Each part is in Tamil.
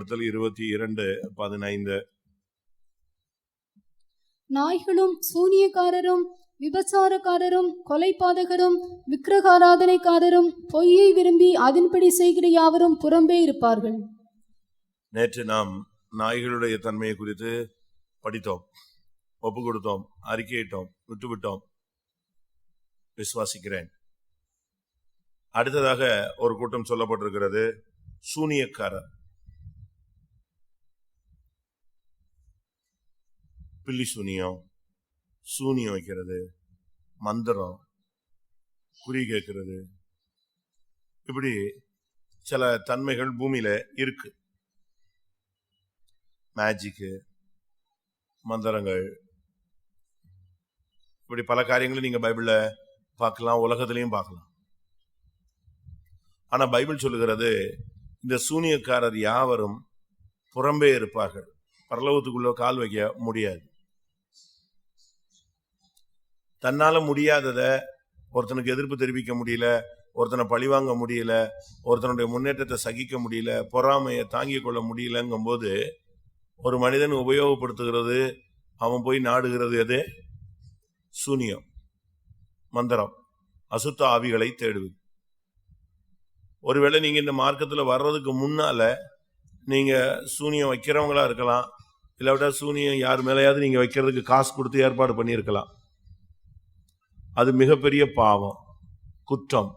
வெளிப்படுத்தல் 22:15. நாய்களும் சூனியக்காரரும் விபச்சாரக்காரரும் கொலைபாதகரும் விக்கிரகாராதனைக்காரரும் பொய்யை விரும்பி அதன்படி செய்கிற யாவரும் புறம்பே இருப்பார்கள். நேற்று நாம் நாய்களுடைய தன்மையை குறித்து படித்தோம், ஒப்பு கொடுத்தோம், அறிக்கையிட்டோம், விட்டுவிட்டோம். விசுவாசிக்கிறேன். அடுத்ததாக ஒரு கூட்டம் சொல்லப்பட்டிருக்கிறது, சூனியக்காரர். பில்லி சூனியம், சூனியம் வைக்கிறது, மந்திரம், குறி கேட்கிறது, இப்படி சில தன்மைகள் பூமியில இருக்கு. மேஜிக்கு, மந்திரங்கள், இப்படி பல காரியங்களை நீங்க பைபிள்ல பார்க்கலாம், உலகத்திலையும் பார்க்கலாம். ஆனா பைபிள் சொல்லுகிறது, இந்த சூனியக்காரர் யாவரும் புறம்பே இருப்பார்கள், பரலோகத்துக்குள்ள கால் வைக்க முடியாது. தன்னால முடியாதத, ஒருத்தனுக்கு எதிர்ப்பு தெரிவிக்க முடியல, ஒருத்தனை பழிவாங்க முடியல, ஒருத்தனுடைய முன்னேற்றத்தை சகிக்க முடியல, பொறாமையை தாங்கிக் கொள்ள முடியலங்கும் போது ஒரு மனிதன் உபயோகப்படுத்துகிறது, அவன் போய் நாடுகிறது எது? சூனியம், மந்திரம், அசுத்த ஆவிகளை தேடுவது. ஒருவேளை நீங்க இந்த மார்க்கத்தில் வர்றதுக்கு முன்னால நீங்க சூனியம் வைக்கிறவங்களா இருக்கலாம், இல்லாவிட்டா சூனியம் யார் மேலேயாவது நீங்க வைக்கிறதுக்கு காசு கொடுத்து ஏற்பாடு பண்ணியிருக்கலாம். அது மிகப்பெரிய பாவம், குற்றம்.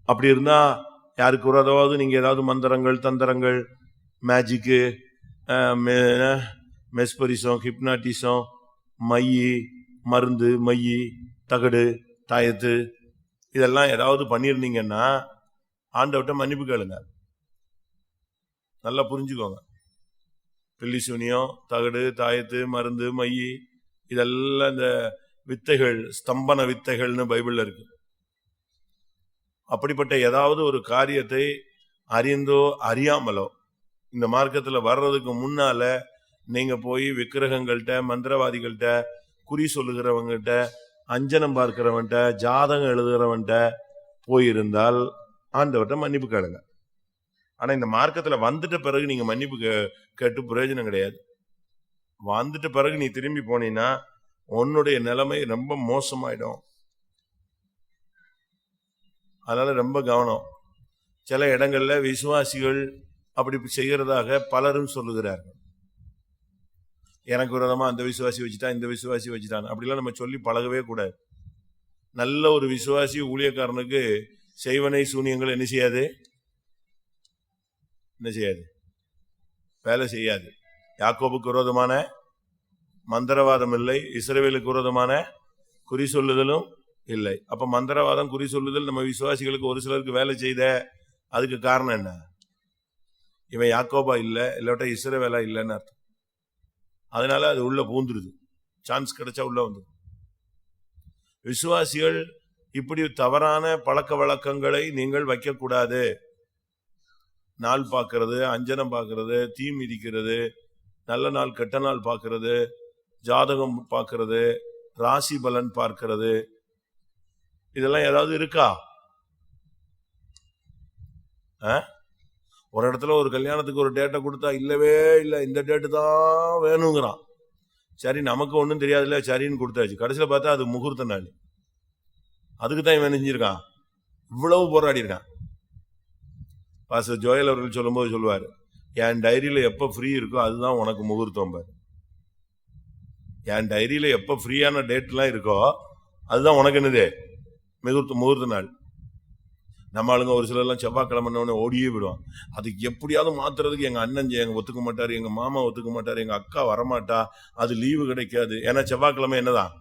அப்படி இருந்தா யாருக்கு ஒரு அதாவது நீங்க ஏதாவது மந்திரங்கள், தந்திரங்கள், மேஜிக்கு, மெஸ்பரிசம், ஹிப்னாட்டிசம், மையி, மருந்து, மையி, தகடு, தாயத்து, இதெல்லாம் ஏதாவது பண்ணியிருந்தீங்கன்னா ஆண்டவர்கிட்ட மன்னிப்பு கேளுங்க. நல்லா புரிஞ்சுக்கோங்க. பில்லி சூனியம், தகடு, தாயத்து, மருந்து, மையி, இதெல்லாம் இந்த வித்தைகள், ஸ்தம்பன வித்தைகள்னு பைபிள்ல இருக்கு. அப்படிப்பட்ட ஏதாவது ஒரு காரியத்தை அறிந்தோ அறியாமலோ இந்த மார்க்கத்துல வர்றதுக்கு முன்னால நீங்க போய் விக்கிரகங்கள்ட்ட, மந்திரவாதிகள்கிட்ட, குறி சொல்லுகிறவங்ககிட்ட, அஞ்சனம் பார்க்கிறவன்ட்ட, ஜாதகம் எழுதுகிறவன்ட்ட போயிருந்தால் ஆண்டவர்கிட்ட மன்னிப்பு கேளுங்க. ஆனா இந்த மார்க்கத்துல வந்துட்ட பிறகு நீங்க மன்னிப்பு கேட்டு பிரயோஜனம் கிடையாது. வந்துட்ட பிறகு நீ திரும்பி போனீங்கன்னா உன்னுடைய நிலைமை ரொம்ப மோசமாயிடும். அதனால ரொம்ப கவனம். சில இடங்கள்ல விசுவாசிகள் அப்படி செய்கிறதாக பலரும் சொல்லுகிறார்கள். எனக்கு விரோதமா அந்த விசுவாசி வச்சுட்டான், இந்த விசுவாசி வச்சுட்டான், அப்படிலாம் நம்ம சொல்லி பழகவே கூடாது. நல்ல ஒரு விசுவாசி ஊழியக்காரனுக்கு செய்வனை சூனியங்கள் என்ன செய்யாது? என்ன செய்யாது? வேலை செய்யாது. யாக்கோபுக்கு விரோதமான மந்திரவாதம் இல்லை, இஸ்ரவேலுக்கு விரோதமான குறி சொல்லுதலும் இல்லை. அப்ப மந்திரவாதம், குறி சொல்லுதல் நம்ம விசுவாசிகளுக்கு ஒரு சிலருக்கு வேலை செய்த, அதுக்கு காரணம் என்ன? இவன் யாக்கோபா இல்ல, இல்லாட்ட இஸ்ரவேலா இல்லைன்னு அர்த்தம். அதனால அது உள்ள பூந்துருது, சான்ஸ் கிடைச்சா உள்ள வந்து. விசுவாசிகள் இப்படி தவறான பழக்க வழக்கங்களை நீங்கள் வைக்கக்கூடாது. நாள் பார்க்கறது, அஞ்சனம் பார்க்கறது, தீ மிதிக்கிறது, நல்ல நாள் கெட்ட நாள் பார்க்கறது, ஜாதகம் பார்க்கறது, ராசி பலன் பார்க்கறது, இதெல்லாம் ஏதாவது இருக்கா? ஒரு இடத்துல ஒரு கல்யாணத்துக்கு ஒரு டேட்டை கொடுத்தா இல்லவே இல்லை, இந்த டேட்டு தான் வேணுங்கிறான். சரி, நமக்கு ஒன்றும் தெரியாதுல்ல, சரின்னு கொடுத்தாச்சு. கடைசியில் பார்த்தா அது முகூர்த்த நாள். அதுக்கு தான் இவன் செஞ்சிருக்கான், இவ்வளவு போராடி இருக்கான். பாஸ்டர் ஜோயல் அவர்கள் சொல்லும்போது சொல்லுவார், என் டைரியில எப்ப ஃப்ரீ இருக்கோ அதுதான் உனக்கு முகூர்த்தம் பாரு. என் டைரியில எப்ப ஃப்ரீயான டேட்லாம் இருக்கோ அதுதான் உனக்கு என்னது? முகூர்த்த நாள். நம்ம ஆளுங்க ஒரு சிலர்லாம் செவ்வாய்க்கிழமை ஓடியே விடுவான். அதுக்கு எப்படியாவது மாத்துறதுக்கு எங்க அண்ணன் எங்க ஒத்துக்க மாட்டாரு, எங்க மாமா ஒத்துக்க மாட்டாரு, எங்க அக்கா வரமாட்டா, அது லீவு கிடைக்காது. ஏன்னா செவ்வாய்க்கிழமை என்னதான்?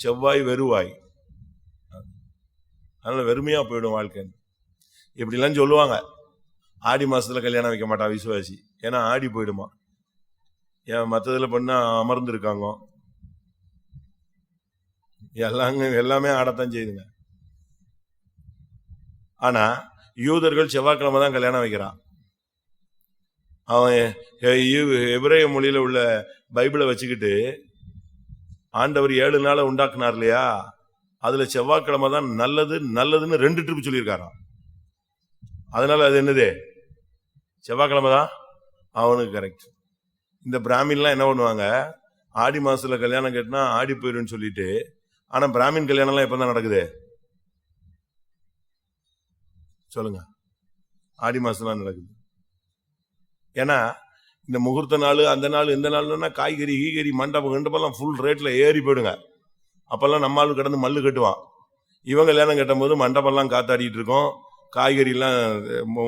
செவ்வாய் வெறுவாய், அதனால வெறுமையா போயிடும் வாழ்க்கை. இப்படிலாம் சொல்லுவாங்க. ஆடி மாசத்துல கல்யாணம் வைக்க மாட்டா விசுவாசி, ஏன்னா ஆடி போயிடுமா. ஏன் மற்றதுல பண்ணா அமர்ந்து இருக்காங்க, எல்லாமே ஆடத்தான் செய்யுதுங்க. ஆனா யூதர்கள் செவ்வாய்க்கிழமை தான் கல்யாணம் வைக்கிறான். அவன் எபிரேய மொழியில உள்ள பைபிளை வச்சுக்கிட்டு ஆண்டவர் 7 நாளை உண்டாக்குனார் இல்லையா, அதுல செவ்வாய்க்கிழமை தான் நல்லதுன்னு 2 ட்ரிப் சொல்லியிருக்காராம். அதனால அது என்னது? செவ்வாய்க்கிழமை தான் அவனுக்கு கரெக்ட். இந்த பிராமின்லாம் என்ன பண்ணுவாங்க, ஆடி மாசத்துல கல்யாணம் கேட்டினா ஆடி போயிடுன்னு சொல்லிட்டு, ஆனா பிராமின் கல்யாணம்லாம் எப்பதான் நடக்குது சொல்லுங்க? ஆடி மாசம்லாம் நடக்குது. ஏன்னா இந்த முகூர்த்த நாள், அந்த நாள், இந்த நாள்னா காய்கறி கீகறி மண்டபம் கண்டபெல்லாம் ஃபுல் ரேட்ல ஏறி போயிடுங்க. அப்பெல்லாம் நம்ம ஆளு கிடந்து மல்லு கட்டுவான். இவங்க கல்யாணம் கட்டும் போது மண்டபம்லாம் காத்தாடிட்டு இருக்கோம், காய்கறிலாம்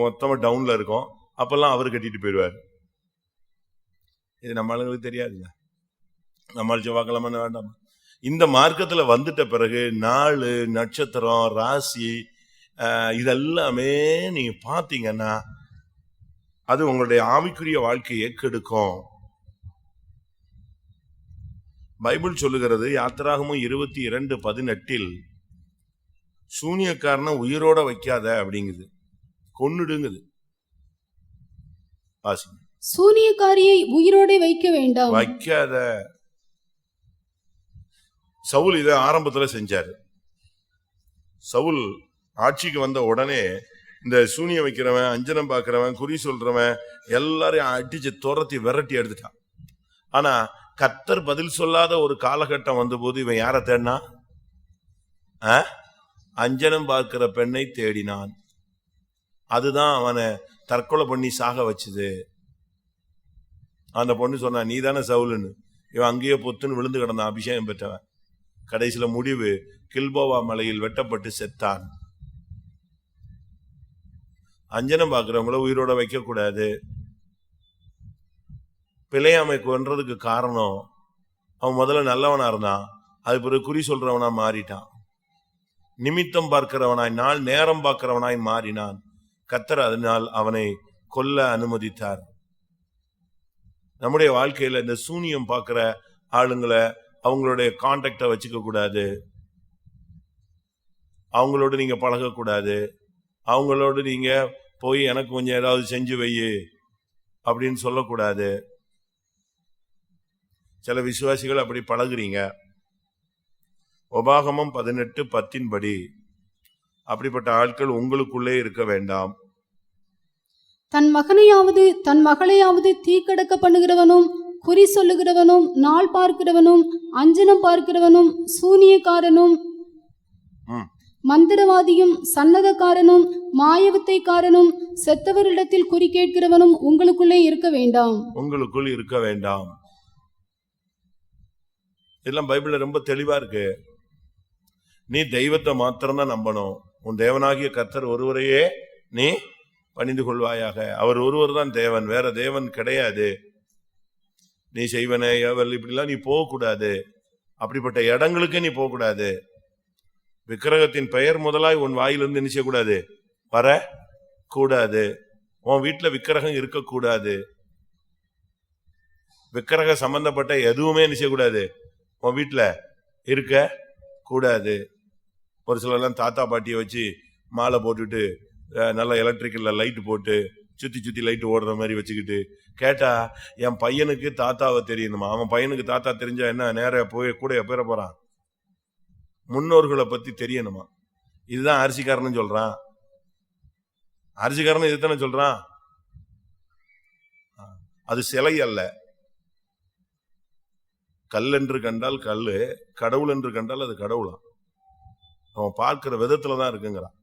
மொத்தமா டவுன்ல இருக்கும். அப்பெல்லாம் அவர் கட்டிட்டு போயிடுவார். இது நம்ம ஆளுங்களுக்கு தெரியாதுங்க. நம்ம செவ்வாய்க்கிழமை வேண்டாம். இந்த மார்க்கத்துல வந்துட்ட பிறகு நாள், நட்சத்திரம், ராசி இதெல்லாமே நீங்க பாத்தீங்கன்னா அது உங்களுடைய ஆவிக்குரிய வாழ்க்கையை கெடுக்கும். பைபிள் சொல்லுகிறது, யாத்திராகமும் 22:18 சூனியக்காரனை உயிரோட வைக்காத அப்படிங்குது, கொன்னுடுங்குது. சூனியக்காரியை உயிரோட வைக்க வேண்டாம், வைக்காத. சவுல் இதை ஆரம்பத்துல செஞ்சாரு. சவுல் ஆட்சிக்கு வந்த உடனே இந்த சூனிய வைக்கிறவன், அஞ்சனம் பாக்குறவன், குறி சொல்றவன் எல்லாரையும் அடிச்சு துரத்தி விரட்டி எடுத்துட்டான். ஆனா கர்த்தர் பதில் சொல்லாத ஒரு காலகட்டம் வந்த போது இவன் யார தேடினா? அஞ்சனம் பார்க்கிற பெண்ணை தேடினான். அதுதான் அவனை தற்கொலை பண்ணி சாக வச்சுது. அந்த பொண்ணு சொன்னா, நீ தானே சவுலுன்னு. இவன் அங்கேயே பொத்துன்னு விழுந்து கிடந்தான், அபிஷேகம் பெற்றவன். கடைசியில முடிவு, கில்போவா மலையில் வெட்டப்பட்டு செத்தான். அஞ்சனம் பார்க்கிறவங்கள உயிரோட வைக்க கூடாது. பிழையாமை கொன்றதுக்கு காரணம், அவன் முதல்ல நல்லவனா இருந்தான், அது பிறகு குறி சொல்றவனா மாறிட்டான். நிமித்தம் பார்க்கிறவனாய், நாள் நேரம் பார்க்கிறவனாய் மாறினான். கர்த்தர் அதனால் அவனை கொல்ல அனுமதித்தார். நம்முடைய வாழ்க்கையில இந்த சூனியம் பார்க்கிற ஆளுங்களை அவங்களுடைய கான்டாக்ட வச்சுக்க கூடாது, அவங்களோடு நீங்க பழகக்கூடாது, அவங்களோடு நீங்க போய் எனக்கு கொஞ்சம் ஏதாவது செஞ்சு வை அப்படின்னு சொல்லக்கூடாது. சில விசுவாசிகள் அப்படி பழகுறீங்க. உபாகமம் 18:10 படி அப்படிப்பட்ட ஆட்கள் உங்களுக்குள்ளே இருக்க வேண்டாம். தன் மகனையாவது தன் மகளையாவது தீக்கடக்க பண்ணுகிறவனும், குறி சொல்லுகிறவனும், நாள் பார்க்கிறவனும், அஞ்சனம் பார்க்கிறவனும், சூனியக்காரனும், மந்திரவாதியும், சன்னதக்காரனும், மாயவித்தைக்காரனும், செத்தவரிடத்தில் குறி கேட்கிறவனும் உங்களுக்குள்ளே இருக்க வேண்டாம். உங்களுக்குள் இருக்க வேண்டாம். இதெல்லாம் பைபிள்ல ரொம்ப தெளிவா இருக்கு. நீ தெய்வத்தை மாத்திரம்தான் நம்பணும். உன் தேவனாகிய கர்த்தர் ஒருவரையே நீ பணிந்து கொள்வாயாக. அவர் ஒருவர் தான் தேவன், வேற தேவன் கிடையாது. நீ செய்வன இப்படிலாம் நீ போகக்கூடாது. அப்படிப்பட்ட இடங்களுக்கு நீ போகக்கூடாது. விக்கிரகத்தின் பெயர் முதலாய் உன் வாயிலிருந்து என்ன செய்யக்கூடாது? வர கூடாது. உன் வீட்டுல விக்கிரகம் இருக்கக்கூடாது. விக்கிரக சம்பந்தப்பட்ட எதுவுமே என்ன செய்யக்கூடாது? உன் வீட்டுல இருக்க கூடாது. ஒரு சிலர்லாம் தாத்தா பாட்டியை வச்சு மாலை போட்டுட்டு, நல்ல எலக்ட்ரிக்கல்ல லைட் போட்டு சுத்தி சுத்தி லைட் ஓடுற மாதிரி வச்சுக்கிட்டு, கேட்டா என் பையனுக்கு தாத்தாவை தெரியணுமா? அவன் பையனுக்கு தாத்தா தெரிஞ்சா என்ன, நேர போய் கூட பேர போறான்? முன்னோர்களை பத்தி தெரியணுமா? இதுதான் அரிசிக்காரன்னு சொல்றான். அரிசிக்காரன் இதுதானே சொல்றான். அது சிலை அல்ல. கல் என்று கண்டால் கல்லு, கடவுள் என்று கண்டால் அது கடவுளாம். அவன் பார்க்கிற விதத்துலதான் இருக்குங்கிறான்.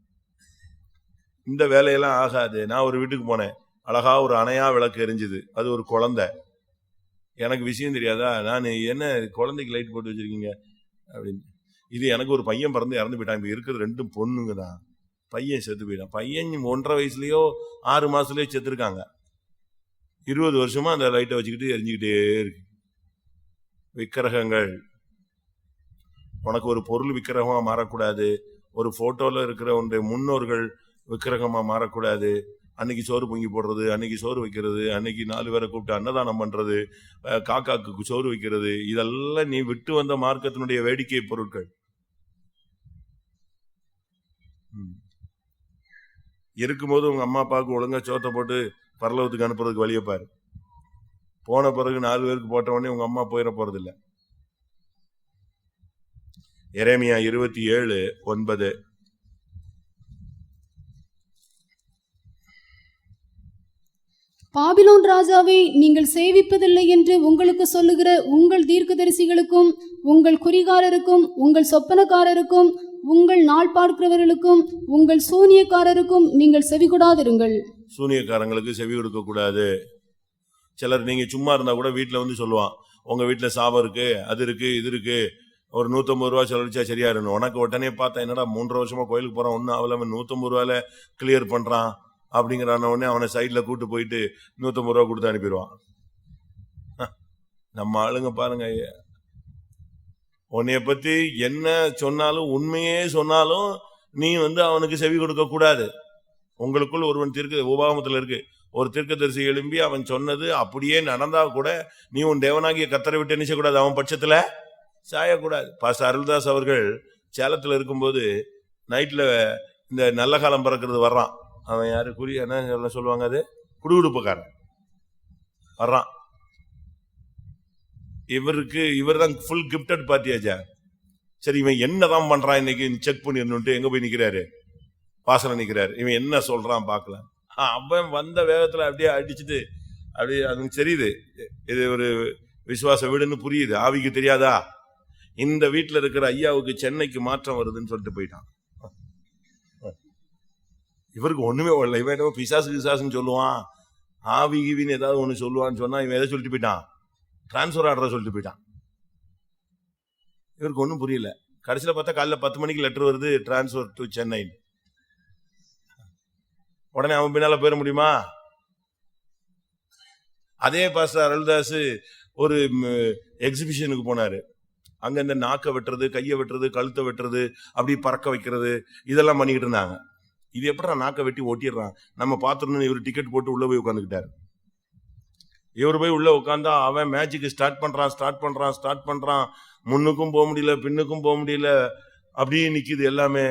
இந்த வேலையெல்லாம் ஆகாது. நான் ஒரு வீட்டுக்கு போனேன், அழகா ஒரு அணையா விளக்கு எரிஞ்சுது. அது ஒரு குழந்தை. எனக்கு விஷயம் தெரியாதா? நான் என்ன குழந்தைக்கு லைட் போட்டு வச்சிருக்கீங்க அப்படின்னு. இது எனக்கு ஒரு பையன் பிறந்து இறந்து போயிட்டான். இப்ப இருக்கிறது 2 பொண்ணுங்க தான். பையன் செத்து போயிட்டான். பையன் 1.5 வயசுலயோ 6 மாசத்துலயோ செத்துருக்காங்க. 20 வருஷமா அந்த லைட்டை வச்சுக்கிட்டு எரிஞ்சுக்கிட்டே இருக்கு. விக்கிரகங்கள். உனக்கு ஒரு பொருள் விக்கிரகமா மாறக்கூடாது. ஒரு போட்டோல இருக்கிற உன்னுடைய முன்னோர்கள் விக்கிரகமா மாறக்கூடாது. அன்னைக்கு சோறு பொங்கி போடுறது, அன்னைக்கு சோறு வைக்கிறது, அன்னைக்கு 4 பேரை கூப்பிட்டு அன்னதானம் பண்றது, காக்காக்கு சோறு வைக்கிறது, இதெல்லாம் நீ விட்டு வந்த மார்க்கத்தினுடைய வேடிக்கை பொருட்கள். இருக்கும்போது உங்க அம்மா அப்பாவுக்கு ஒழுங்கா சோத்தை போட்டு பரலோகத்துக்கு அனுப்புறதுக்கு வழியை பாரு. போன பிறகு 4 பேருக்கு போட்ட உடனே உங்க அம்மா போயிட போறது இல்லை. எரேமியா 27:9. பாபிலோன் ராஜாவை நீங்கள் சேவிப்பதில்லை என்று உங்களுக்கு சொல்லுகிற உங்கள் தீர்க்கதரிசிகளுக்கும் உங்கள் குறிகாரருக்கும் உங்கள் சொப்பனக்காரருக்கும் உங்கள் நாள் பார்க்கிறவர்களுக்கும் உங்கள் சூனியக்காரருக்கும் நீங்கள் செவிகொடாதிருங்கள். சூனியக்காரங்களுக்கு செவி கொடுக்க கூடாது. சிலர் நீங்க சும்மா இருந்தா கூட வீட்டுல வந்து சொல்லுவான், உங்க வீட்டுல சாபம் இருக்கு, அது இருக்கு, இது இருக்கு, ஒரு 150 ரூபா செலவழிச்சா சரியா இருக்கணும். உனக்கு உடனே பார்த்தா என்னடா 3 வருஷமா கோயிலுக்கு போறான், ஒன்னும் அவலாம 150 ரூபாயில கிளியர் பண்றான் அப்படிங்கிறான உடனே அவனை சைட்ல கூட்டு போயிட்டு 150 ரூபா கொடுத்து அனுப்பிடுவான். நம்ம ஆளுங்க பாருங்க, உன்னைய பத்தி என்ன சொன்னாலும் உண்மையே சொன்னாலும் நீ வந்து அவனுக்கு செவி கொடுக்க கூடாது. உங்களுக்குள் ஒருவன் உபாகமத்துல இருக்கு, ஒரு தீர்க்கதரிசி எழும்பி அவன் சொன்னது அப்படியே நடந்தா கூட நீ உன் தேவனாகிய கர்த்தரை விட்டு என்ன செய்யக்கூடாது, அவன் பட்சத்துல சாயக்கூடாது. பாஸ்டர் அருள்தாஸ் அவர்கள் சேலத்துல இருக்கும்போது நைட்ல இந்த நல்ல காலம் பிறக்கிறது வர்றான். அவன் யாரு, என்ன சொல்லுவாங்க, அது குடுகுடுப்புக்காரன் வர்றான். இவர் தான் ஃபுல் கிஃப்டட் பார்ட்டியாச்சா. சரி, இவன் என்னதான் பண்றான் இன்னைக்கு செக் பண்ணிடணும்ட்டு எங்க போய் நிக்கிறாரு, வாசல நிக்கிறாரு. இவன் என்ன சொல்றான் பாக்கலாம். அவன் வந்த வேகத்துல அப்படியே அடிச்சுட்டு அப்படியே அதுக்கு தெரியுது இது ஒரு விசுவாச வீடுன்னு புரியுது. ஆவிக்கு தெரியாதா, இந்த வீட்டுல இருக்கிற ஐயாவுக்கு சென்னைக்கு மாற்றம் வருதுன்னு சொல்லிட்டு போயிட்டான். இவருக்கு ஒண்ணுமே வரல. இவன் ஏதோ பிசாசுன்னு சொல்லுவான், ஆவி கீவின்னு ஏதாவது ஒண்ணு சொல்லுவான்னு சொன்னா இவன் எதை சொல்லிட்டு போயிட்டான், டிரான்ஸ்பர் ஆர்டரை சொல்லிட்டு போயிட்டான். இவருக்கு ஒன்றும் புரியல. கடைசியில் பார்த்தா காலைல 10 மணிக்கு லெட்டர் வருது, டிரான்ஸ்பர் டு சென்னை. உடனே அவன் பின்னால போயிட முடியுமா? அதே பாஸ்டர் அருள்தாஸ் ஒரு எக்ஸிபிஷனுக்கு போனாரு. அங்க இந்த நாக்கை வெட்டுறது, கையை வெட்டுறது, கழுத்தை வெட்டுறது, அப்படி பறக்க வைக்கிறது, இதெல்லாம் பண்ணிக்கிட்டு இருந்தாங்க. இது எப்படி நாக்கை வெட்டி ஓட்டிடுறான் நம்ம பாத்துருந்தோம். இவர் டிக்கெட் போட்டு உள்ள போய் உட்காந்துக்கிட்டாரு. இவர் போய் உள்ள உட்காந்தா அவன் மேட்சுக்கு ஸ்டார்ட் பண்றான். முன்னுக்கும் போக முடியல, பின்னுக்கும் போக முடியல, அப்படியே நிக்குது எல்லாமே.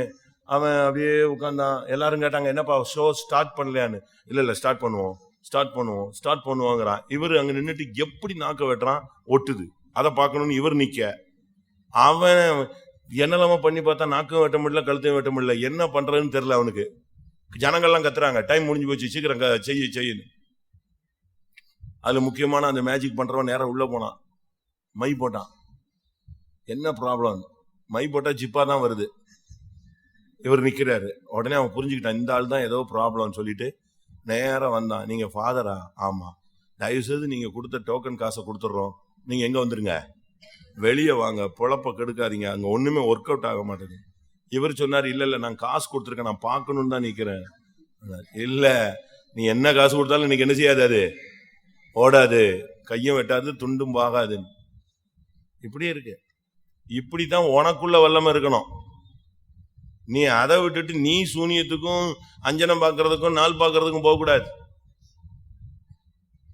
அவன் அப்படியே உட்கார்ந்தான். எல்லாரும் கேட்டாங்க, என்னப்பா ஷோ ஸ்டார்ட் பண்ணலையான்னு. இல்ல ஸ்டார்ட் பண்ணுவோங்கிறான். இவர் அங்க நின்றுட்டு எப்படி நாக்க வெட்டுறான், ஒட்டுது, அதை பார்க்கணும்னு இவர் நிக்க. அவன் என்னெல்லாம பண்ணி பார்த்தா நாக்கும் வெட்ட முடியல, கழுத்தையும் வெட்ட முடியல. என்ன பண்றதுன்னு தெரியல அவனுக்கு. ஜனங்கள்லாம் கத்துறாங்க, டைம் முடிஞ்சு போச்சு, சீக்கிரம் செய்யுன்னு. அதுல முக்கியமான அந்த மேஜிக் பண்றவன் நேரம் உள்ள போனான், மை போட்டான். என்ன ப்ராப்ளம், மை போட்டா ஜிப்பா தான் வருது. இவர் நிக்கிறாரு. உடனே அவன் புரிஞ்சுக்கிட்டான், இந்த ஆள் தான் ஏதோ ப்ராப்ளம் சொல்லிட்டு நேரம் வந்தான். நீங்க ஃபாதரா? ஆமா. தயவு செய்து நீங்க கொடுத்த டோக்கன் காசை கொடுத்துட்றோம், நீங்க எங்க வந்துருங்க, வெளியே வாங்க, பொழப்ப கெடுக்காதீங்க, அங்க ஒண்ணுமே ஒர்க் அவுட் ஆக மாட்டேங்குது. இவர் சொன்னார், இல்ல நான் காசு கொடுத்துருக்கேன், நான் பார்க்கணும்னு தான் நிக்கிறேன். இல்ல, நீ என்ன காசு கொடுத்தாலும் இன்னைக்கு என்ன செய்யாது, அது ஓடாது, கையும் வெட்டாது, துண்டும் பாகாது. இப்படியே இருக்கு. இப்படித்தான் உனக்குள்ள வல்லமை இருக்கணும். நீ அதை விட்டுட்டு நீ சூனியத்துக்கும் அஞ்சனம் பார்க்கறதுக்கும் நாள் பார்க்கறதுக்கும் போக கூடாது.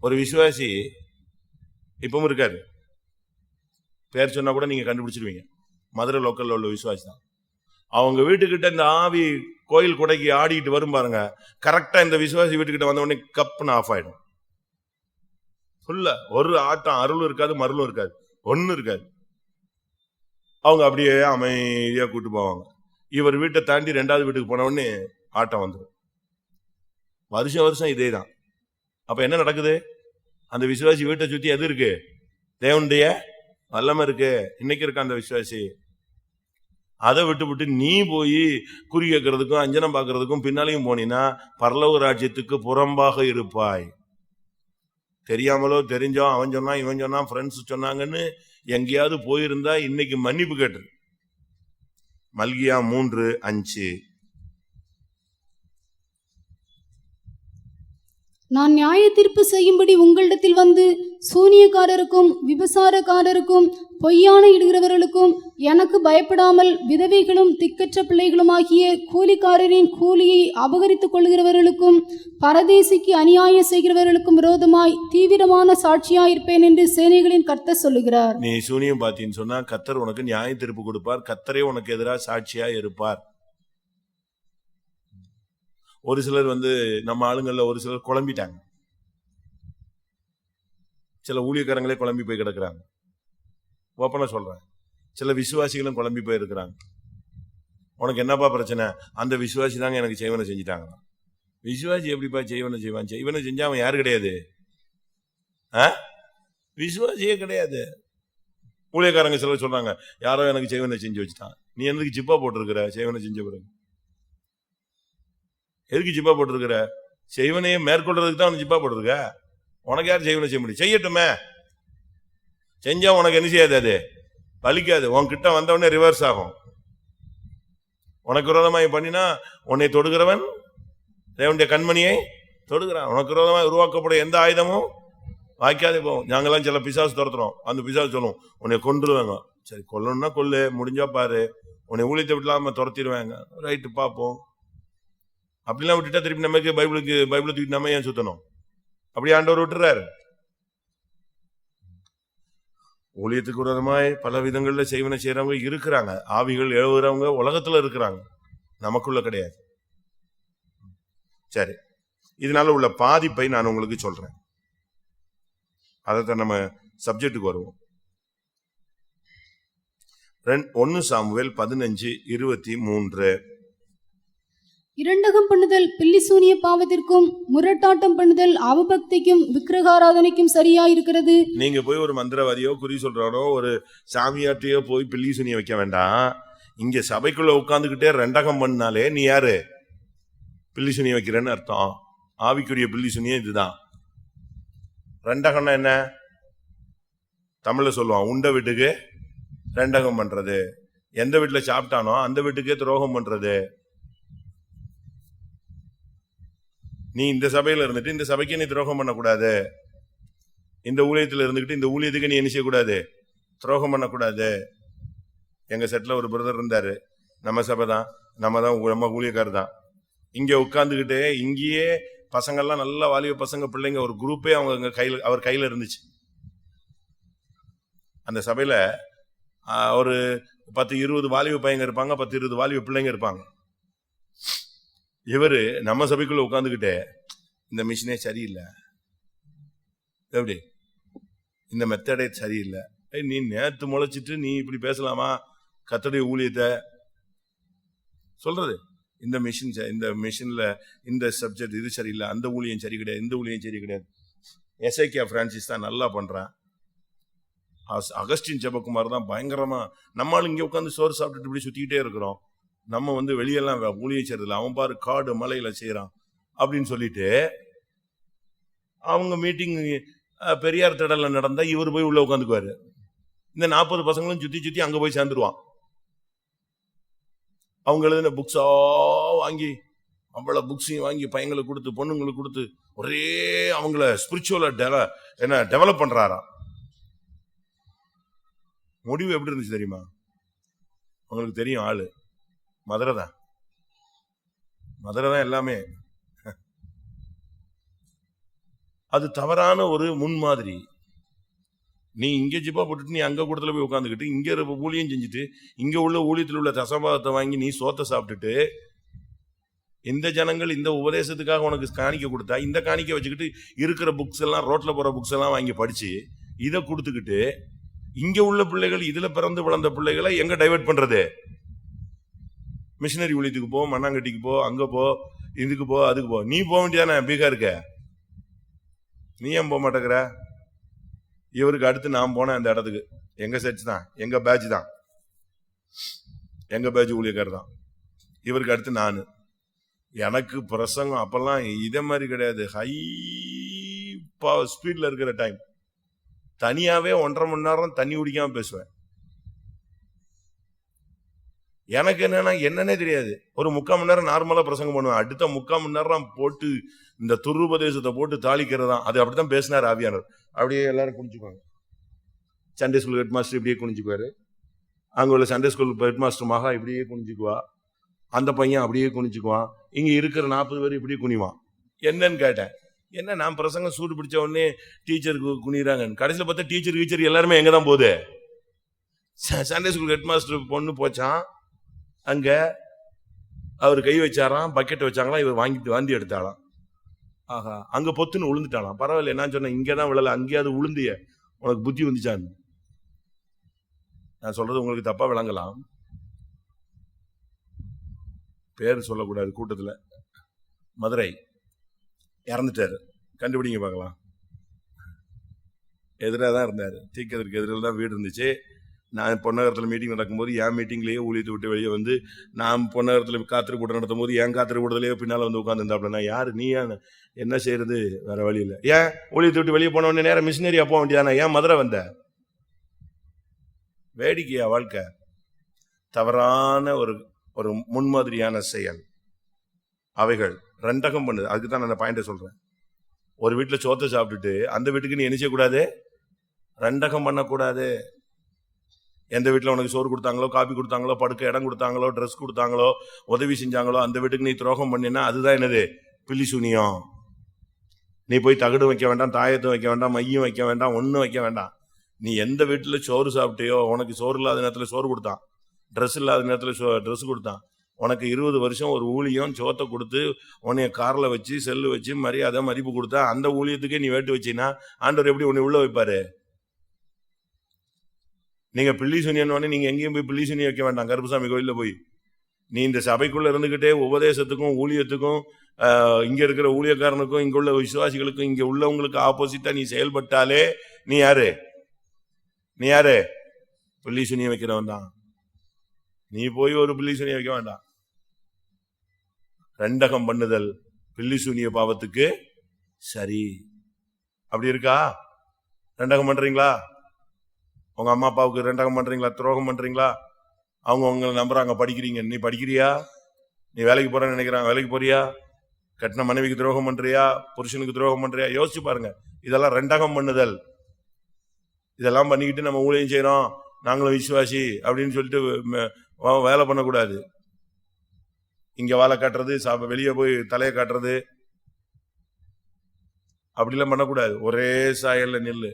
ஒரு விசுவாசி இப்பவும் இருக்காரு, பேர் சொன்னா கூட நீங்க கண்டுபிடிச்சிருவீங்க. மதுரை லோக்கல்ல உள்ள விசுவாசி தான். அவங்க வீட்டுக்கிட்ட இந்த ஆவி கோயில் கொடைக்கு ஆடிட்டு வரும் பாருங்க, கரெக்டா இந்த விசுவாசி வீட்டுக்கிட்ட வந்த உடனே கப்புன்னு ஆஃப் ஆயிடும். ஃபுல்லா ஒரு ஆட்டம், அருளும் இருக்காது, மருளும் இருக்காது, ஒன்னும் இருக்காது. அவங்க அப்படியே அமைதியா கூட்டு போவாங்க. இவர் வீட்டை தாண்டி 2வது வீட்டுக்கு போன உடனே ஆட்டம் வந்துடும். வருஷம் இதே தான். அப்ப என்ன நடக்குது, அந்த விசுவாசி வீட்டை சுத்தி எது இருக்கு, தேவனுடைய வல்லமை இருக்கு. இன்னைக்கு இருக்க அந்த விசுவாசி அதை விட்டு நீ போய் குறி கேட்கறதுக்கும் அஞ்சனம் பார்க்கறதுக்கும் பின்னாலையும் போனீங்கன்னா பரலோக ராஜ்யத்துக்கு புறம்பாக இருப்பாய். தெரியாமலோ தெரிஞ்சோ அவன் சொன்னான் இவன் சொன்னான் ஃப்ரெண்ட்ஸ் சொன்னாங்கன்னு எங்கேயாவது போயிருந்தா இன்னைக்கு மன்னிப்பு கேட்டு. மல்கியா 3:5. நான் நியாய தீர்ப்பு செய்யும்படி உங்களிடத்தில் வந்து சூனியக்காரருக்கும் விபசாரக்காரருக்கும் பொய்யான இடுகிறவர்களுக்கும் எனக்கு பயப்படாமல் விதவைகளும் திக்கற்ற பிள்ளைகளுமாகிய கூலிக்காரரின் கூலியை அபகரித்துக் கொள்கிறவர்களுக்கும் பரதேசிக்கு அநியாயம் செய்கிறவர்களுக்கும் விரோதமாய் தீவிரமான சாட்சியாயிருப்பேன் என்று சேனைகளின் கர்த்தர் சொல்லுகிறார். நீ சூனியம் பார்த்தீன்னு சொன்னா கர்த்தர் உனக்கு நியாய தீர்ப்பு கொடுப்பார். கர்த்தரே உனக்கு எதிராக சாட்சியா இருப்பார். ஒரு சிலர் நம்ம ஆளுங்கள்ல ஒரு சிலர் குழம்பிட்டாங்க. சில ஊழியக்காரங்களே குழம்பி போய் கிடக்குறாங்க. ஓப்பனா சொல்றேன், சில விசுவாசிகளும் குழம்பி போய் இருக்கிறாங்க. உனக்கு என்னப்பா பிரச்சனை, அந்த விசுவாசி தாங்க எனக்கு செய்வனை செஞ்சுட்டாங்க. விசுவாசி எப்படிப்பா செய்வனை செய்வான்? செய்வனை செஞ்சா அவன் யாரு கிடையாது? விசுவாசியே கிடையாது. ஊழியக்காரங்க சிலர் சொல்றாங்க, யாரோ எனக்கு செய்வனை செஞ்சு வச்சுட்டான். நீ எதுக்கு ஜிப்பா போட்டிருக்கிற? செய்வனை செஞ்ச பிறகு எதுக்கு ஜிப்பா போட்டிருக்கிற? செய்வனையே மேற்கொள்றதுக்கு தான் ஜிப்பா போட்டிருக்க. உனக்கு யார் செய்வனை செய்ய முடியும்? செய்யட்டுமே. செஞ்சா உனக்கு என்ன செய்யாது? அது பலிக்காது. உன்கிட்ட வந்தவொடனே ரிவர்ஸ் ஆகும். உனக்கு விரோதமாய் பண்ணினா உன்னை தொடுகிறவன் தேவனுடைய கண்மணியை தொடுகிறான். உனக்கு விரோதமாய் உருவாக்கப்படும் எந்த ஆயுதமும் வாய்க்காதே போகும். நாங்கெல்லாம் சில பிசாசு துரத்துறோம். அந்த பிசாசு சொல்லுவோம், உன்னை கொன்றுவாங்க. சரி, கொல்லணும்னா கொல்லு, முடிஞ்சா பாரு. உன்னை ஊழியத்தை விட்டுலாம துரத்திடுவாங்க. ரைட்டு, பார்ப்போம். அப்படிலாம் விட்டுட்டா திருப்பி நமக்கு பைபிளை தூக்கி நம்ம ஏன் சுத்தணும்? அப்படி ஆண்டவர் விட்டுறாரு. ஊழியத்துக்கு விரோதமாய் பல விதங்கள்ல செய்வனை செய்யறவங்க இருக்கிறாங்க. ஆவிகள் எழுவுறவங்க உலகத்துல இருக்கிறாங்க, நமக்குள்ள கிடையாது. சரி, இதனால உள்ள பாதிப்பை நான் உங்களுக்கு சொல்றேன். அதைத்தான் நம்ம சப்ஜெக்டுக்கு வருவோம். 1 சாமுவேல் 15:23. இரண்டகம் பண்ணுதல் பில்லிசூனிய பாவத்திற்கும் முரட்டாட்டம் பண்ணுதல் அவபக்திக்கும் விக்கிரகாராதனைக்கும் சரியா இருக்கிறது. நீங்க போய் ஒரு மந்திரவாதியோ குறி சொல்றாரோ ஒரு சாமியாட்டியோ போய் பில்லிசூனிய வைக்க வேண்டாம். இங்க சபைக்குள்ள உட்கார்ந்துகிட்டே ரெண்டகம் பண்ணாலே நீ யாரு? பில்லிசூனிய வைக்கிறேன்னு அர்த்தம். ஆவிக்குரிய பில்லிசூனிய இதுதான். ரெண்டகம்னா என்ன? தமிழ்ல சொல்லுவான், உண்ட வீட்டுக்கு ரெண்டகம் பண்றது. எந்த வீட்டுல சாப்பிட்டானோ அந்த வீட்டுக்கே துரோகம் பண்றது. நீ இந்த சபையில இருந்துட்டு இந்த சபைக்கு நீ துரோகம் பண்ணக்கூடாது. இந்த ஊழியத்துல இருந்துகிட்டு இந்த ஊழியத்துக்கு நீ என்ன செய்யக்கூடாது? துரோகம் பண்ணக்கூடாது. எங்க செட்ல ஒரு பிரதர் இருந்தாரு, நம்ம சபை தான், நம்ம ஊழியக்காரர் தான். இங்க உட்கார்ந்துகிட்டே இங்கேயே பசங்கள்லாம் நல்ல வாலிப பசங்க பிள்ளைங்க ஒரு குரூப்பே அவங்க கையில அவர் கையில இருந்துச்சு. அந்த சபையில ஒரு 10-20 வாலிப பையங்க இருப்பாங்க, 10-20 வாலிப பிள்ளைங்க இருப்பாங்க. இவரு நம்ம சபைக்குள்ள உட்கார்ந்துகிட்டே இந்த மிஷினே சரியில்லை, எப்படி இந்த மெத்தடே சரியில்லை, நீ நேத்து முளைச்சிட்டு நீ இப்படி பேசலாமா? கர்த்தருடைய ஊழியத்தை சொல்றது, இந்த மிஷின்ல இந்த சப்ஜெக்ட் இது சரியில்லை, அந்த ஊழியம் சரி கிடையாது, இந்த ஊழியம் சரி கிடையாது. எஸ்ஐகே பிரான்சிஸ் தான் நல்லா பண்றான். அகஸ்டின் ஜெபக்குமார் தான் பயங்கரமா. நம்மளும் இங்க உட்காந்து சோறு சாப்பிட்டுட்டு இப்படி சுத்திக்கிட்டே இருக்கிறோம். நம்ம வெளியெல்லாம் ஊழியம் செய்யறதில்ல. அவன் பாரு காடு மலையில செய்யறான் அப்படின்னு சொல்லிட்டு அவங்க மீட்டிங் பெரியார் திடல்ல நடந்தா இவர் போய் உள்ள உட்காந்துக்குவாரு. இந்த 40 பசங்களும் சுத்தி சுத்தி அங்க போய் சேர்ந்துருவான். அவங்க எழுதின புக்ஸா வாங்கி அவ்வளவு புக்ஸையும் வாங்கி பையங்களுக்கு கொடுத்து பொண்ணுங்களுக்கு கொடுத்து ஒரே அவங்கள ஸ்பிரிச்சுவலா டெவலப் பண்றாராம். முடிவு எப்படி இருந்துச்சு தெரியுமா? உங்களுக்கு தெரியும், ஆளு மதுரை தான் எல்லாமே. அது தவறான ஒரு முன்மாதிரி. நீ இங்க ஜிப்பா போட்டுட்டு நீ அங்க கூடத்துல போய் உட்காந்துக்கிட்டு இங்க ஊழியம் செஞ்சுட்டு இங்க உள்ள ஊழியத்தில் உள்ள தசபாகத்தை வாங்கி நீ சோத்தை சாப்பிட்டுட்டு இந்த ஜனங்கள் இந்த உபதேசத்துக்காக உனக்கு காணிக்க கொடுத்தா இந்த காணிக்க வச்சுக்கிட்டு இருக்கிற புக்ஸ் எல்லாம் ரோட்ல போற புக்ஸ் எல்லாம் வாங்கி படிச்சு இதை கொடுத்துக்கிட்டு இங்க உள்ள பிள்ளைகள் இதுல பிறந்து வளர்ந்த பிள்ளைகளை எங்க டைவர்ட் பண்றது? மிஷினரி ஊழியத்துக்கு போ, மண்ணாங்கட்டிக்கு போ, அங்க போ, இதுக்கு போ, அதுக்கு போ. நீ போக வேண்டியதானே பீகாருக்கு? நீ ஏன் போக மாட்டேங்கிற? இவருக்கு அடுத்து நான் போனேன் அந்த இடத்துக்கு. எங்க சர்ச் தான், எங்க பேட்ச் தான், எங்க பேட்ச் ஊழியக்காரர் தான். இவருக்கு அடுத்து நானு. எனக்கு பிரசங்கம் அப்பெல்லாம் இதே மாதிரி கிடையாது. ஹை ஸ்பீட்ல இருக்கிற டைம். தனியாவே 1.5 மணி நேரம் தண்ணி குடிக்காம பேசுவேன். எனக்கு என்னன்னே தெரியாது. ஒரு 3/4 மணி நேரம் நார்மலா பிரசங்கம் பண்ணுவேன். அடுத்த 3/4 மணி நேரம் போட்டு இந்த துருபதேசத்தை போட்டு தாளிக்கிறதா. அது அப்படித்தான் பேசினார் ஆவியானவர். அப்படியே எல்லாரும் குனிஞ்சுக்குவாங்க. சண்டே ஸ்கூல் ஹெட் மாஸ்டர் இப்படியே குனிஞ்சுக்குவாரு. அங்க உள்ள சண்டே ஸ்கூல் ஹெட் மாஸ்டர் மகா இப்படியே குனிஞ்சுக்குவா. அந்த பையன் அப்படியே குனிஞ்சுக்குவான். இங்க இருக்கிற 40 பேர் இப்படியே குனிவான். என்னன்னு கேட்டேன். என்ன நான் பிரசங்கம் சூடு பிடிச்ச உடனே டீச்சருக்கு குனிறாங்க. கடைசியில் பார்த்தா டீச்சர் எல்லாருமே எங்க தான் போகுது? சண்டே ஸ்கூல் ஹெட் மாஸ்டர் பொண்ணு போச்சான். அங்க அவர் கை வச்சாராம், பக்கெட் வச்சாங்களாம், இவர் வாங்கிட்டு வாந்தி எடுத்தாலாம். ஆஹா, அங்க பொத்துன்னு விழுந்துட்டாலாம். பரவாயில்ல, நான் சொன்னேன் இங்கதான் விழல, அங்கேயாவது விழுந்திய, உனக்கு புத்தி வந்துச்சான்னு. நான் சொல்றது உங்களுக்கு தப்பா விளங்கலாம், பேர் சொல்லக்கூடாது கூட்டத்துல. மதுரை இறந்துட்டாரு. கண்டுபிடிங்க பார்க்கலாம். எதிராக தான் இருந்தார். தீக்கதற்கு எதிரில் தான் வீடு இருந்துச்சு. நான் பொன்னகரத்தில் மீட்டிங் நடக்கும்போது என் மீட்டிங்லேயே ஊழியத்தை விட்டு வெளியே வந்து, நான் பொன்னகரத்தில் காத்திரு கூட்டம் நடத்தும் போது என் காத்திரு கூட்டத்திலேயே பின்னால் வந்து உட்காந்துருந்தாப்ல. யார் நீ? என்ன செய்யறது, வேற வழி இல்லை. ஏன் ஊழியத்தை விட்டு வெளியே போன உடனே நேரம் மிஷினரியா போக வேண்டியதானே? ஏன் மதுரை வந்த? வேடிக்கையா வாழ்க்கை? தவறான ஒரு முன்மாதிரியான செயல். அவைகள் ரெண்டகம் பண்ணுது. அதுக்கு தான் நான் அந்த பாயிண்ட சொல்றேன். ஒரு வீட்டுல சோத்தை சாப்பிட்டுட்டு அந்த வீட்டுக்கு நீ என்ன செய்யக்கூடாது? ரெண்டகம் பண்ணக்கூடாது. எந்த வீட்டுல உனக்கு சோறு கொடுத்தாங்களோ, காபி கொடுத்தாங்களோ, படுக்க இடம் கொடுத்தாங்களோ, ட்ரெஸ் கொடுத்தாங்களோ, உதவி செஞ்சாங்களோ, அந்த வீட்டுக்கு நீ துரோகம் பண்ணினா அதுதான் என்னது? பில்லி சூனியம். நீ போய் தகடு வைக்க வேண்டாம், தாயத்தும் வைக்க வேண்டாம், மையம் வைக்க வேண்டாம், ஒன்னும் வைக்க வேண்டாம். நீ எந்த வீட்டுல சோறு சாப்பிட்டியோ, உனக்கு சோறு இல்லாத நேரத்துல சோறு கொடுத்தான், ட்ரெஸ் இல்லாத நேரத்துல ட்ரெஸ் கொடுத்தான், உனக்கு 20 வருஷம் ஒரு ஊழியம் சோத்தை கொடுத்து உன்னைய கார்ல வச்சு செல்லு வச்சு மரியாதை மதிப்பு கொடுத்தா, அந்த ஊழியத்துக்கே நீ வேட்டு வச்சினா ஆண்டவர் எப்படி உன்னை உள்ள வைப்பாரு? நீங்க பில்லி சுனியன்னு நீங்க எங்கேயும் போய் பில்லி சுனி வைக்க வேண்டாம். கருப்பசாமி கோயில்ல போய் நீ இந்த சபைக்குள்ள இருந்துகிட்டே உபதேசத்துக்கும் ஊழியத்துக்கும் இங்க இருக்கிற ஊழியக்காரனுக்கும் இங்க உள்ள விசுவாசிகளுக்கும் இங்க உள்ளவங்களுக்கு ஆப்போசிட்டா நீ செயல்பட்டாலே நீ யாரு? பில்லி சுனிய வைக்கிறவன் தான். நீ போய் ஒரு பில்லி சுனிய வைக்க வேண்டாம். ரெண்டகம் பண்ணுதல் பில்லி சூனிய பாவத்துக்கு சரி. அப்படி இருக்கா? ரெண்டகம் பண்றீங்களா? உங்க அம்மா அப்பாவுக்கு ரெண்டகம் பண்றீங்களா? துரோகம் பண்றீங்களா? அவங்க உங்களை நம்புறாங்க, படிக்கிறீங்க. நீ படிக்கிறியா? நீ வேலைக்கு போறேன்னு நினைக்கிறாங்க, வேலைக்கு போறியா? கட்டின மனைவிக்கு துரோகம் பண்றியா? புருஷனுக்கு துரோகம் பண்றியா? யோசிச்சு பாருங்க. இதெல்லாம் ரெண்டகம் பண்ணுதல். இதெல்லாம் பண்ணிக்கிட்டு நம்ம ஊழியம் செய்யறோம், நாங்களும் விசுவாசி அப்படின்னு சொல்லிட்டு வேலை பண்ணக்கூடாது. இங்க வாழை காட்டுறது, வெளியே போய் தலையை காட்டுறது, அப்படிலாம் பண்ணக்கூடாது. ஒரே சாயல்ல நில்லு.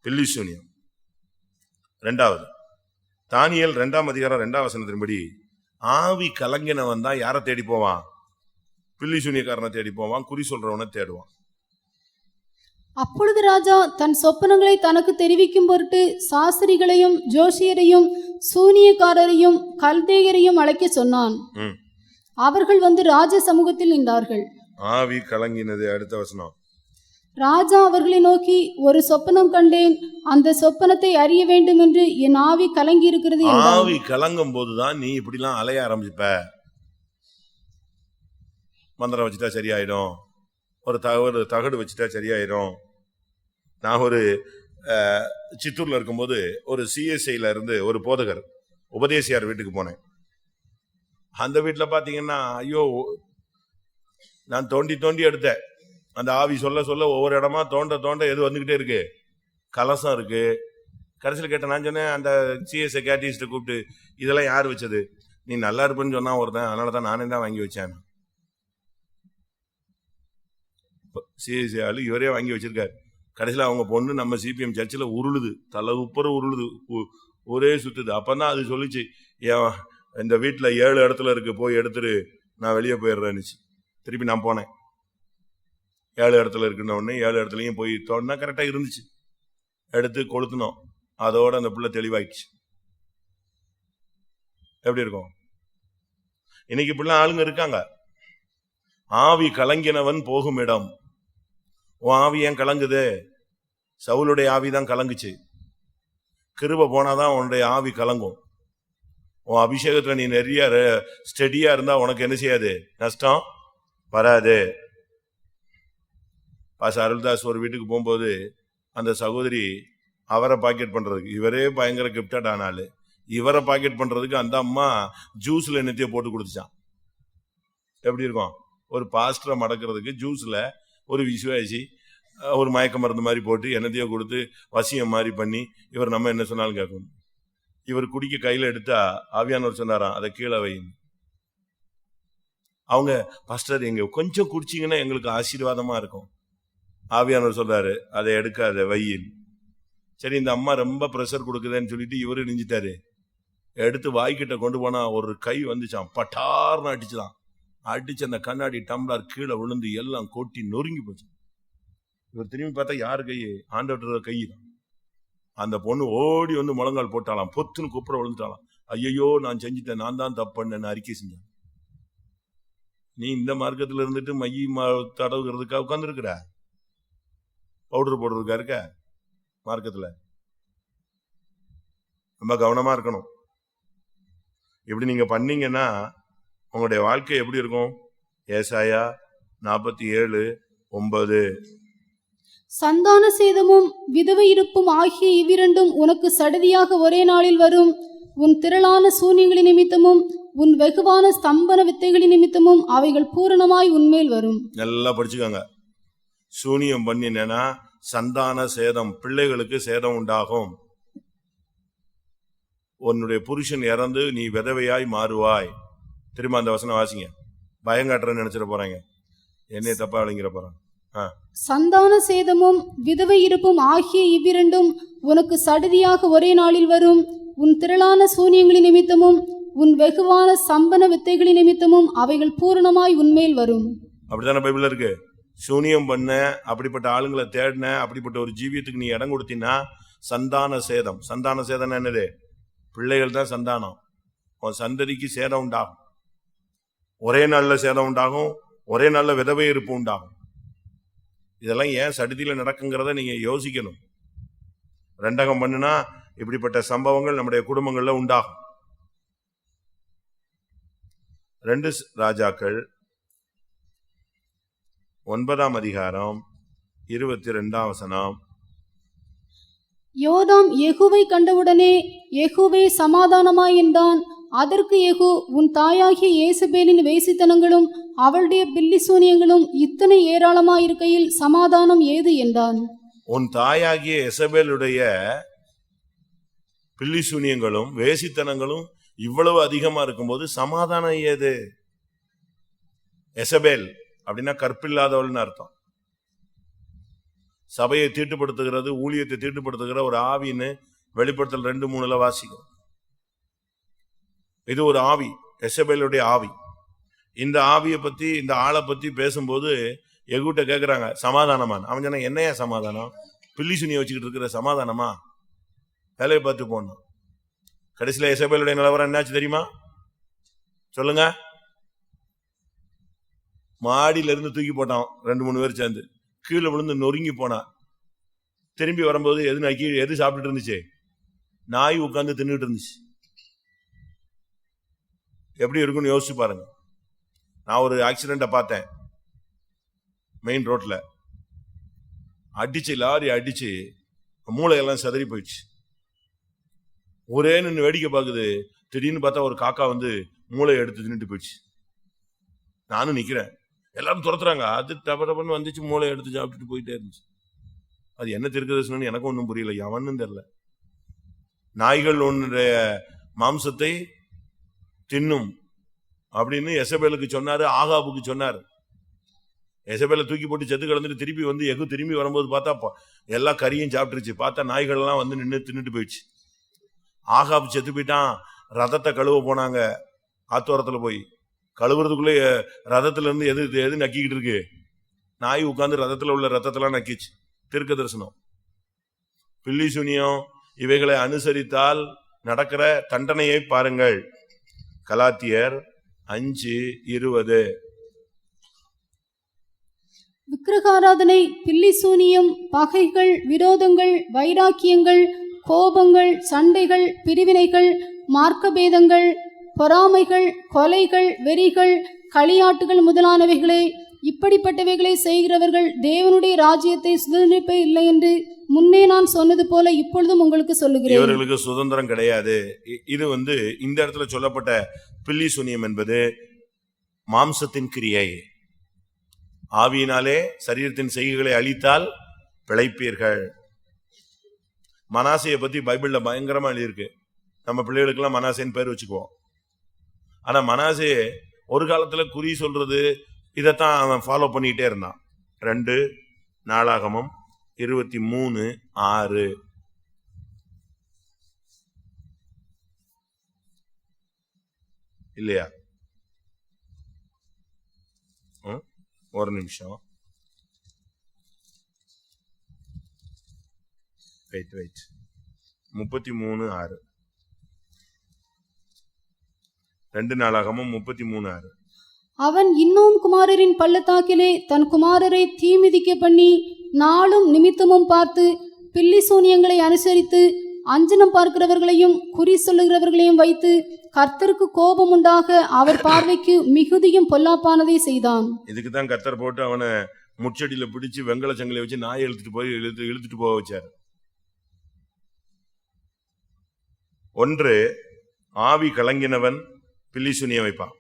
பில்லி சூனியம். 2வது தானியேல் 2ஆம் அதிகாரம் 2ஆம் வசனத்தின்படி ஆவி கலங்கினவன் தான் யாரை தேடி போவான்? பில்லி சூனியக்காரனை தேடி போவான், குறி சொல்றவனை தேடுவான். அப்பொழுது ராஜா தன் சொப்பனங்களை தனக்கு தெரிவிக்கும் பொருட்டு சாஸ்திரிகளையும் ஜோசியரையும் சூனியக்காரரையும் கல்தேயரையும் அழைக்க சொன்னான். அவர்கள் வந்து ராஜ சமூகத்தில் நின்றார்கள். ஆவி கலங்கினது. அடுத்த வசனம். ராஜா அவர்களை நோக்கி, ஒரு சொப்பனம் கண்டேன், அந்த சொப்பனத்தை அறிய வேண்டும் என்று என் ஆவி கலங்கி இருக்கிறது என்றான். ஆவி கலங்கும் போதுதான் நீ இப்படிலாம் அலைய ஆரம்பிப்ப. மந்திரம் வச்சுட்டா சரியாயிடும், ஒரு தகடு வச்சுட்டா சரியாயிடும். நான் ஒரு சித்தூர்ல இருக்கும்போது ஒரு சிஎஸ்ஐல இருந்து ஒரு போதகர் உபதேசியார் வீட்டுக்கு போனேன். அந்த வீட்டுல பாத்தீங்கன்னா, ஐயோ, நான் தோண்டி எடுத்தேன். அந்த ஆவி சொல்ல சொல்ல ஒவ்வொரு இடமா தோண்ட எது வந்துகிட்டே இருக்கு? கலசம் இருக்கு. கடைசியில் கேட்டேன். நான் சொன்னேன், அந்த சிஎஸ்ஐ கேட்டிஸ்ட கூப்பிட்டு, இதெல்லாம் யார் வச்சது? நீ நல்லா இருப்பேன்னு சொன்னா ஒருத்தன், அதனாலதான் நானே தான் வாங்கி வச்சேன். சிஎஸ்ஐ ஆளு இவரே வாங்கி வச்சிருக்காரு. கடைசியில் அவங்க பொண்ணு நம்ம சிபிஎம் சர்ச்சில் உருளுது, தலை உப்புற உருளுது, ஒரே சுத்துது. அப்பதான் அது சொல்லிச்சு, இந்த வீட்டுல 7 இடத்துல இருக்கு, போய் எடுத்துரு, நான் வெளியே போயிடுறேன்னு. திருப்பி நான் போனேன். 7 இடத்துல இருக்குன்னு உடனே 7 இடத்துலயும் போய் தோணுனா கரெக்டா இருந்துச்சு. எடுத்து கொளுத்துனோம். அதோட அந்த பிள்ளை தெளிவாயிடுச்சு. எப்படி இருக்கும்? இன்னைக்கு இப்படிலாம் ஆளுங்க இருக்காங்க. ஆவி கலங்கினவன் போகும் இடம். உன் ஆவி ஏன் கலங்குது? சவுலுடைய ஆவிதான் கலங்குச்சு. கிருபை போனாதான் உன்னுடைய ஆவி கலங்கும். உன் அபிஷேகத்துல நீ நிறைய ஸ்டெடியா இருந்தா உனக்கு என்ன செய்யாது? நஷ்டம் வராது. பாஸ் அருள்தாஸ் ஒரு வீட்டுக்கு போகும்போது அந்த சகோதரி அவரை பாக்கெட் பண்றதுக்கு, இவரே பயங்கர கிப்டட் ஆனாலு, இவரை பாக்கெட் பண்றதுக்கு அந்த அம்மா ஜூஸ்ல என்னத்தையோ போட்டு கொடுத்துச்சான். எப்படி இருக்கும்? ஒரு பாஸ்டரை மடக்கிறதுக்கு ஜூஸ்ல ஒரு விசுவாசி ஒரு மயக்க மருந்து மாதிரி போட்டு என்னத்தையோ கொடுத்து வசியம் மாதிரி பண்ணி, இவர் நம்ம என்ன சொன்னாலும் கேட்கணும். இவர் குடிக்க கையில எடுத்தா ஆவியானவர் சொன்னாராம், அதை கீழே வையும். அவங்க, பாஸ்டர் எங்க கொஞ்சம் குடிச்சிங்கன்னா எங்களுக்கு ஆசீர்வாதமா இருக்கும். ஆவியானவர் சொல்றாரு, அதை எடுக்காத, வையின். சரி, இந்த அம்மா ரொம்ப பிரஷர் கொடுக்குதுன்னு சொல்லிட்டு இவரு நெஞ்சிட்டாரு. எடுத்து வாய்க்கிட்ட கொண்டு போனா ஒரு கை வந்துச்சான், பட்டார்னு அடிச்சுதான். அடிச்சு அந்த கண்ணாடி டம்ளர் கீழே விழுந்து எல்லாம் கொட்டி நொறுங்கி போச்சு. இவர் திரும்பி பார்த்தா யாரு கை? ஆண்டவர் கை தான். அந்த பொண்ணு ஓடி வந்து முழங்கால் போட்டாலாம், பொத்துன்னு குப்புற விழுந்துட்டாலாம். ஐயோ, நான் செஞ்சுட்டேன், நான் தான் தப்பு பண்ணேன்னு அறிக்கை செஞ்சேன். நீ இந்த மார்க்கத்தில் இருந்துட்டு மைய தடவுகிறதுக்காக உட்கார்ந்துருக்கிற, பவுடர் போடுறதுக்கா இருக்க மார்க்கத்தில். ரொம்ப கவனமா இருக்கணும். இப்படி நீங்க பண்ணீங்கன்னா உங்களுடைய வாழ்க்கை எப்படி இருக்கும்? ஏசாயா 47:9. சந்தான சேதமும் விதவை இருப்பும் ஆகிய இவ்விரண்டும் உனக்கு சடதியாக ஒரே நாளில் வரும். உன் திரளான சூனியங்களின் நிமித்தமும் உன் வெகுவான ஸ்தம்பன வித்தைகளின் நிமித்தமும் அவைகள் பூரணமாய் உன்மேல் வரும். நல்லா படிச்சுக்கோங்க. சூனியம் பண்ணினா சந்தான சேதம், பிள்ளைகளுக்கு சேதம் உண்டாகும். உன்னுடைய புருஷன் இறந்து நீ விதவையாய் மாறுவாய். திரும்ப அந்த வசனம் வாசிங்க. பயங்காட்டுறன்னு நினைச்சிட போறாங்க, என்னை தப்பா விளங்கிற போறாங்க. சந்தான சேதமும் விதவை இருப்பும் ஆகிய இவ்விரண்டும் உனக்கு சடதியாக ஒரே நாளில் வரும். உன் திரளான சூனியங்களின் நிமித்தமும் உன் வெகுவான சம்பன வித்தைகளின் நிமித்தமும் அவைகள் பூரணமாய் உன்மேல் வரும். அப்படித்தானே பைபிள்ல இருக்கு. சூனியம் பண்ண, அப்படிப்பட்ட ஆளுங்களை தேடின, அப்படிப்பட்ட ஒரு ஜீவியத்துக்கு நீ இடம் கொடுத்தீங்கன்னா சந்தான சேதம். சந்தான சேதம் என்னது? பிள்ளைகள் தான் சந்தானம். உன் சந்ததிக்கு சேதம் உண்டாகும். ஒரே நாள்ல சேதம் உண்டாகும், ஒரே நாள்ல விதவை இருப்பு உண்டாகும். இதெல்லாம் ஏன் சடுதியில நடக்குங்கிறத நீங்க யோசிக்கணும். ரெண்டகம் பண்ணுனா இப்படிப்பட்ட சம்பவங்கள் நம்முடைய குடும்பங்கள்ல உண்டாகும். 2 ராஜாக்கள் 9:22. யோதாம் யெகூவை கண்டவுடனே யெகூவே சமாதானமாய் என்றான். அதற்கு யெகூ, உன் தாயாகிய யேசபேலின் வேசித்தனங்களும் அவளுடைய பில்லி சூனியங்களும் இத்தனை ஏராளமாயிருக்கையில் சமாதானம் ஏது என்றான். உன் தாயாகிய யேசபேலுடைய பில்லி சூனியங்களும் வேசித்தனங்களும் இவ்வளவு அதிகமா இருக்கும்போது சமாதானம் ஏது? யேசபேல் அப்படின்னா கற்பில்லாதவள்னு அர்த்தம். சபையை தீட்டுப்படுத்துகிறது, ஊழியத்தை தீட்டுப்படுத்துகிற ஒரு ஆவின்னு வெளிப்படுத்தல் 2:3 வாசிக்கும். இது ஒரு ஆவி, யேசபேலுடைய ஆவி. இந்த ஆவியை பத்தி, இந்த ஆளை பத்தி பேசும்போது யெகூட்ட கேட்கிறாங்க, சமாதானமா? அவன் சொன்ன, என்னையா சமாதானம்? பில்லி சுனியை வச்சுக்கிட்டு இருக்கிற சமாதானமா? வேலையை பார்த்து போடணும். கடைசியில யேசபேலுடைய நிலவரம் என்னாச்சு தெரியுமா? சொல்லுங்க. மாடியில இருந்து தூக்கி போட்டான் 2-3 பேர் சேர்ந்து, கீழே விழுந்து நொறுங்கி போனான். திரும்பி வரும்போது எது சாப்பிட்டுட்டு இருந்துச்சு? நாய் உட்கார்ந்து தின்னுட்டு இருந்துச்சு. எப்படி இருக்குன்னு யோசிச்சு பாருங்க. நான் ஒரு ஆக்சிடென்ட பார்த்தேன். மெயின் ரோட்ல லாரி அடிச்சு மூளையெல்லாம் சிதறி போயிடுச்சு. ஒரே நின்று வேடிக்கை பார்க்குது. திடீர்னு பார்த்தா ஒரு காக்கா வந்து மூளையை எடுத்து தின்னுட்டு போயிடுச்சு. நானும் நிக்கிறேன், எல்லாரும் துரத்துறாங்க. அது டபன்னு வந்துச்சு, மூளை எடுத்து சாப்பிட்டுட்டு போயிட்டே இருந்துச்சு. அது என்ன தீர்க்கதரிசனம்னு எனக்கும் ஒன்றும் புரியல, எவன்னு தெரியல. நாய்கள் உன்னுடைய மாம்சத்தை தின்னும் அப்படின்னு யேசபேலுக்கு சொன்னாரு, ஆகாபுக்கு சொன்னாரு. யேசபேலை தூக்கி போட்டு செத்து கிடந்துட்டு திருப்பி வந்து யெகூ திரும்பி வரும்போது பார்த்தா எல்லா கறியும் சாப்பிட்டுருச்சு. பார்த்தா நாய்கள் எல்லாம் வந்து நின்று தின்னுட்டு போயிடுச்சு. ஆகாபு செத்து போயிட்டான். ரதத்தை கழுவ போனாங்க. ஆத்தோரத்துல போய் கழுவுறதுக்குள்ளே ரதத்துல இருந்து எது நக்கிக்கிட்டு இருக்கு? நாய் உட்கார்ந்து ரதத்துல உள்ள ரத்தத்தெல்லாம் நக்கிச்சு. தீர்க்க தரிசனம். பில்லி சூனியம் இவைகளை அனுசரித்தால் நடக்கிற தண்டனையை பாருங்கள். கலாத்தியர் 5:20. விக்கிரகாராதனை, பில்லி சூனியம், பகைகள், விரோதங்கள், வைராக்கியங்கள், கோபங்கள், சண்டைகள், பிரிவினைகள், மார்க்கபேதங்கள், பொறாமைகள், கொலைகள், வெறிகள், களியாட்டுகள் முதலானவைகளே, இப்படிப்பட்டவைகளை செய்கிறவர்கள் தேவனுடைய ராஜ்யத்தை சுதந்திரிப்ப இல்லை என்று முன்னே நான் சொன்னது போல இப்பொழுதும் உங்களுக்கு சொல்லுகிறேன். இவர்களுக்கு சுதந்திரம் கிடையாது. இது இந்த இடத்துல சொல்லப்பட்ட பில்லி சூனியம் என்பது மாம்சத்தின் கிரியை. ஆவியினாலே சரீரத்தின் செய்கைகளை அழித்தால் பிழைப்பீர்கள். மனாசையை பத்தி பைபிள்ல பயங்கரமா எழுதியிருக்கு. நம்ம பிள்ளைகளுக்கு எல்லாம் மனாசேன்னு பேர் வச்சுக்குவோம். ஆனா மனாசே ஒரு காலத்துல குறி சொல்றது இதைத்தான் அவன் ஃபாலோ பண்ணிட்டே இருந்தான். 2 நாளாகமம் 23:6. இல்லையா? ஒரு நிமிஷம் வெயிட் 33:6. 2 நாளாகமம் 33:6. அவன் இன்னும் குமாரரின் பள்ளத்தாக்கிலே தன் குமாரரை தீ மிதிக்க பண்ணி நாளும் நிமித்தமும் பார்த்து பில்லி சூனியங்களை அனுசரித்து அஞ்சனம் பார்க்கிறவர்களையும் குறி சொல்லுகிறவர்களையும் வைத்து கர்த்தருக்கு கோபம் உண்டாக அவர் பார்வைக்கு மிகுதியும் பொல்லாப்பானதை செய்தான். இதுக்குதான் கர்த்தர் போட்டு அவனை முச்சடியில பிடிச்சு வெங்கல சங்கில வச்சு நாயை இழுத்துட்டு போக வச்சார். ஒன்று, ஆவி கலங்கினவன் பில்லிசுனிய வைப்பான்.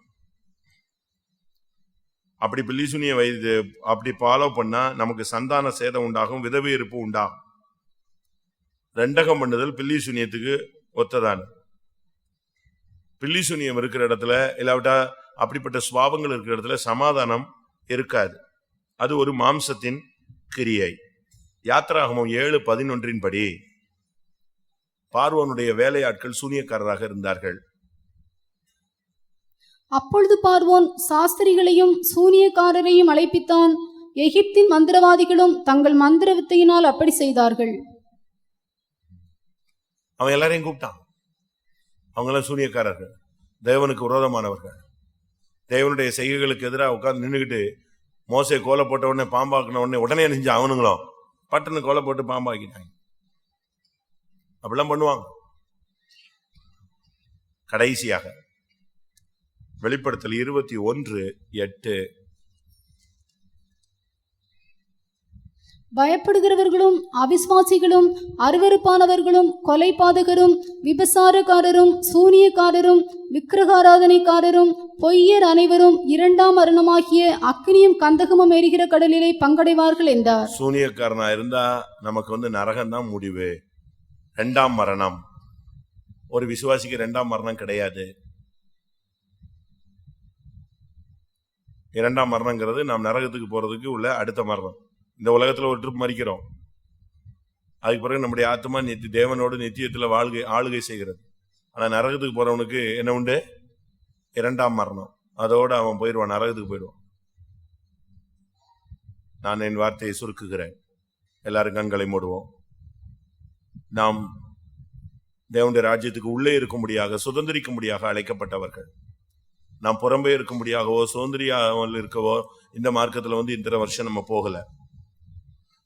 அப்படி பில்லிசுனிய வைத்து அப்படி ஃபாலோ பண்ணா நமக்கு சந்தான சேதம் உண்டாகும், விதவை இருப்பு உண்டாகும். ரெண்டகம் பண்ணுதல் பில்லிசுனியத்துக்கு ஒத்ததான. பில்லிசுனியம் இருக்கிற இடத்துல இல்லாவிட்டா அப்படிப்பட்ட சுவாபங்கள் இருக்கிற இடத்துல சமாதானம் இருக்காது. அது ஒரு மாம்சத்தின் கிரியை. யாத்திராகமம் 7:11 படி பார்வோனுடைய வேலையாட்கள் சூனியக்காரராக இருந்தார்கள். அப்பொழுது பார்வோன் சாஸ்திரிகளையும் சூனியக்காரரையும் அழைப்பித்தான். எகிப்தின் மந்திரவாதிகளும் தங்கள் மந்திர வித்தையினால் அப்படி செய்தார்கள். அவன் எல்லாரையும் கூப்பிட்டான். அவங்களாம் சூனியக்காரர்கள், தேவனுக்கு விரோதமானவர்கள். தேவனுடைய செய்கைகளுக்கு எதிராக உட்கார்ந்து நின்றுகிட்டு மோசே கோலை போட்ட உடனே பாம்பாக்கின உடனே நெஞ்சு அவனுங்களும் பட்டனு கோலை போட்டு பாம்பாக்கிட்டாங்க. அப்படிலாம் பண்ணுவாங்க. கடைசியாக வெளிப்படுத்தல் 21:8 பயப்படுகிறவர்களும் அவிசுவாசிகளும் அருவருப்பானவர்களும் கொலைபாதகரும் விபசாரக்காரரும் சூனியக்காரரும் விக்கிரகாராதனைக்காரரும் பொய்யர் அனைவரும் 2ஆம் மரணமாகிய அக்கினியும் கந்தகமும் எரிகிற கடலிலே பங்கடைவார்கள் என்றார். சூனியக்காரனா இருந்தா நமக்கு நரகம்தான் முடிவு. 2ஆம் மரணம். ஒரு விசுவாசிக்கு 2ஆம் மரணம் கிடையாது. 2ஆம் மரணங்கிறது நாம் நரகத்துக்கு போறதுக்கு உள்ள அடுத்த மரணம். இந்த உலகத்துல ஒரு ட்ரிப் மறிக்கிறோம், அதுக்கு பிறகு நம்முடைய ஆத்மா தேவனோடு நித்தியத்துல ஆளுகை செய்கிறது. ஆனா நரகத்துக்கு போறவனுக்கு என்ன உண்டு? 2ஆம் மரணம். அதோட அவன் போயிடுவான், நரகத்துக்கு போயிடுவான். நான் என் வார்த்தையை சுருக்குகிறேன். எல்லாரும் கண்களை மூடுவோம். நாம் தேவனுடைய ராஜ்யத்துக்கு உள்ளே இருக்கும்படியாக சுதந்திரிக்கும்படியாக அழைக்கப்பட்டவர்கள். நாம் புறம்பே இருக்கும்படியாகவோ சுதந்திரியாமல் இருக்கவோ இந்த மார்க்கத்துல இத்தனை வருஷம் நம்ம போகல.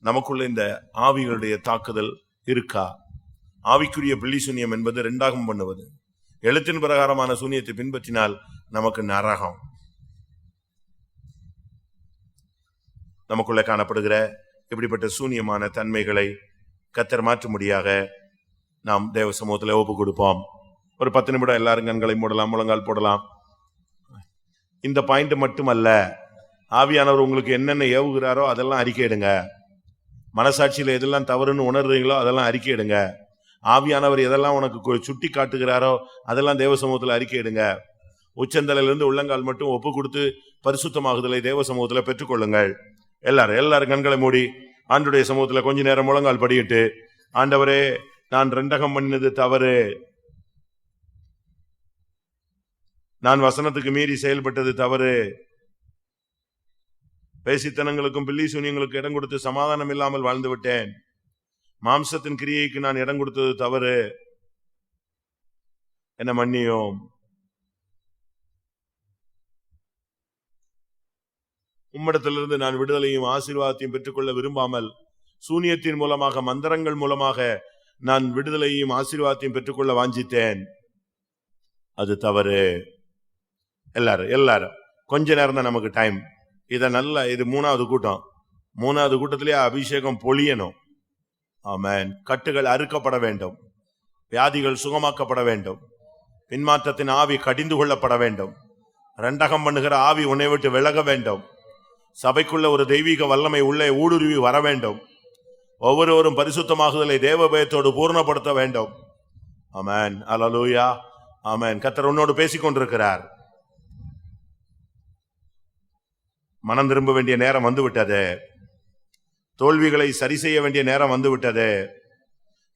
நமக்குள்ள இந்த ஆவிகளுடைய தாக்குதல் இருக்கா? ஆவிக்குரிய பில்லி சூனியம் என்பது 2ஆகம் பண்ணுவது. எழுத்தின் பிரகாரமான சூனியத்தை பின்பற்றினால் நமக்கு நரகம். நமக்குள்ள காணப்படுகிற இப்படிப்பட்ட சூனியமான தன்மைகளை கர்த்தர் மாற்றும்படியாக நாம் தேவ சமூகத்தில் ஒப்பு கொடுப்போம். ஒரு 10 நிமிடம் எல்லாரும் கண்களை மூடலாம், முழங்கால் போடலாம். இந்த பாயிண்ட் மட்டுமல்ல, ஆவியானவர் உங்களுக்கு என்னென்ன ஏவுகிறாரோ அதெல்லாம் அறிக்கையிடுங்க. மனசாட்சியில எதெல்லாம் தவறுன்னு உணர்றீங்களோ அதெல்லாம் அறிக்கையிடுங்க. ஆவியானவர் எதெல்லாம் உனக்கு சுட்டி காட்டுகிறாரோ அதெல்லாம் தேவ சமூகத்தில் அறிக்கையிடுங்க. உச்சந்தலையிலிருந்து உள்ளங்கால் மட்டும் ஒப்பு கொடுத்து பரிசுத்தமாகுதலை தேவ சமூகத்தில் பெற்றுக்கொள்ளுங்கள். எல்லாரும் கண்களை மூடி ஆண்டுடைய சமூகத்தில் கொஞ்ச நேரம் முழங்கால் படிக்கிட்டு, ஆண்டவரே, நான் 2ஆகம் பண்ணினது தவறு, நான் வசனத்துக்கு மீறி செயல்பட்டது தவறு, பேசித்தனங்களுக்கும் பில்லி சூனியங்களுக்கு இடம் கொடுத்து சமாதானம் இல்லாமல் வாழ்ந்து விட்டேன், மாம்சத்தின் கிரியைக்கு நான் இடம் கொடுத்தது தவறு, என்ன மன்னியும். உம்மிடத்திலிருந்து நான் விடுதலையும் ஆசீர்வாதத்தையும் பெற்றுக்கொள்ள விரும்பாமல் சூனியத்தின் மூலமாக மந்திரங்கள் மூலமாக நான் விடுதலையும் ஆசீர்வாதத்தையும் பெற்றுக்கொள்ள வாஞ்சித்தேன், அது தவறு. எல்லாரும் கொஞ்ச நேரம் தான் நமக்கு டைம். இது 3வது கூட்டம். 3வது கூட்டத்திலேயே அபிஷேகம் பொழியணும். ஆமென். கட்டுகள் அறுக்கப்பட வேண்டும், வியாதிகள் சுகமாக்கப்பட வேண்டும், பின்மாற்றத்தின் ஆவி கடிந்து கொள்ளப்பட வேண்டும், 2ஆகம் பண்ணுகிற ஆவி உன்னை விட்டு விலக வேண்டும், சபைக்குள்ள ஒரு தெய்வீக வல்லமை உள்ளே ஊடுருவி வர வேண்டும், ஒவ்வொருவரும் பரிசுத்தமாகுதலை தேவபயத்தோடு பூர்ணப்படுத்த வேண்டும். ஆமென். அல்லேலூயா. ஆமென். கர்த்தர் உன்னோடு பேசிக் கொண்டிருக்கிறார். மனம் திரும்ப வேண்டிய நேரம் வந்துவிட்டது. தோல்விகளை சரி செய்ய வேண்டிய நேரம் வந்துவிட்டது.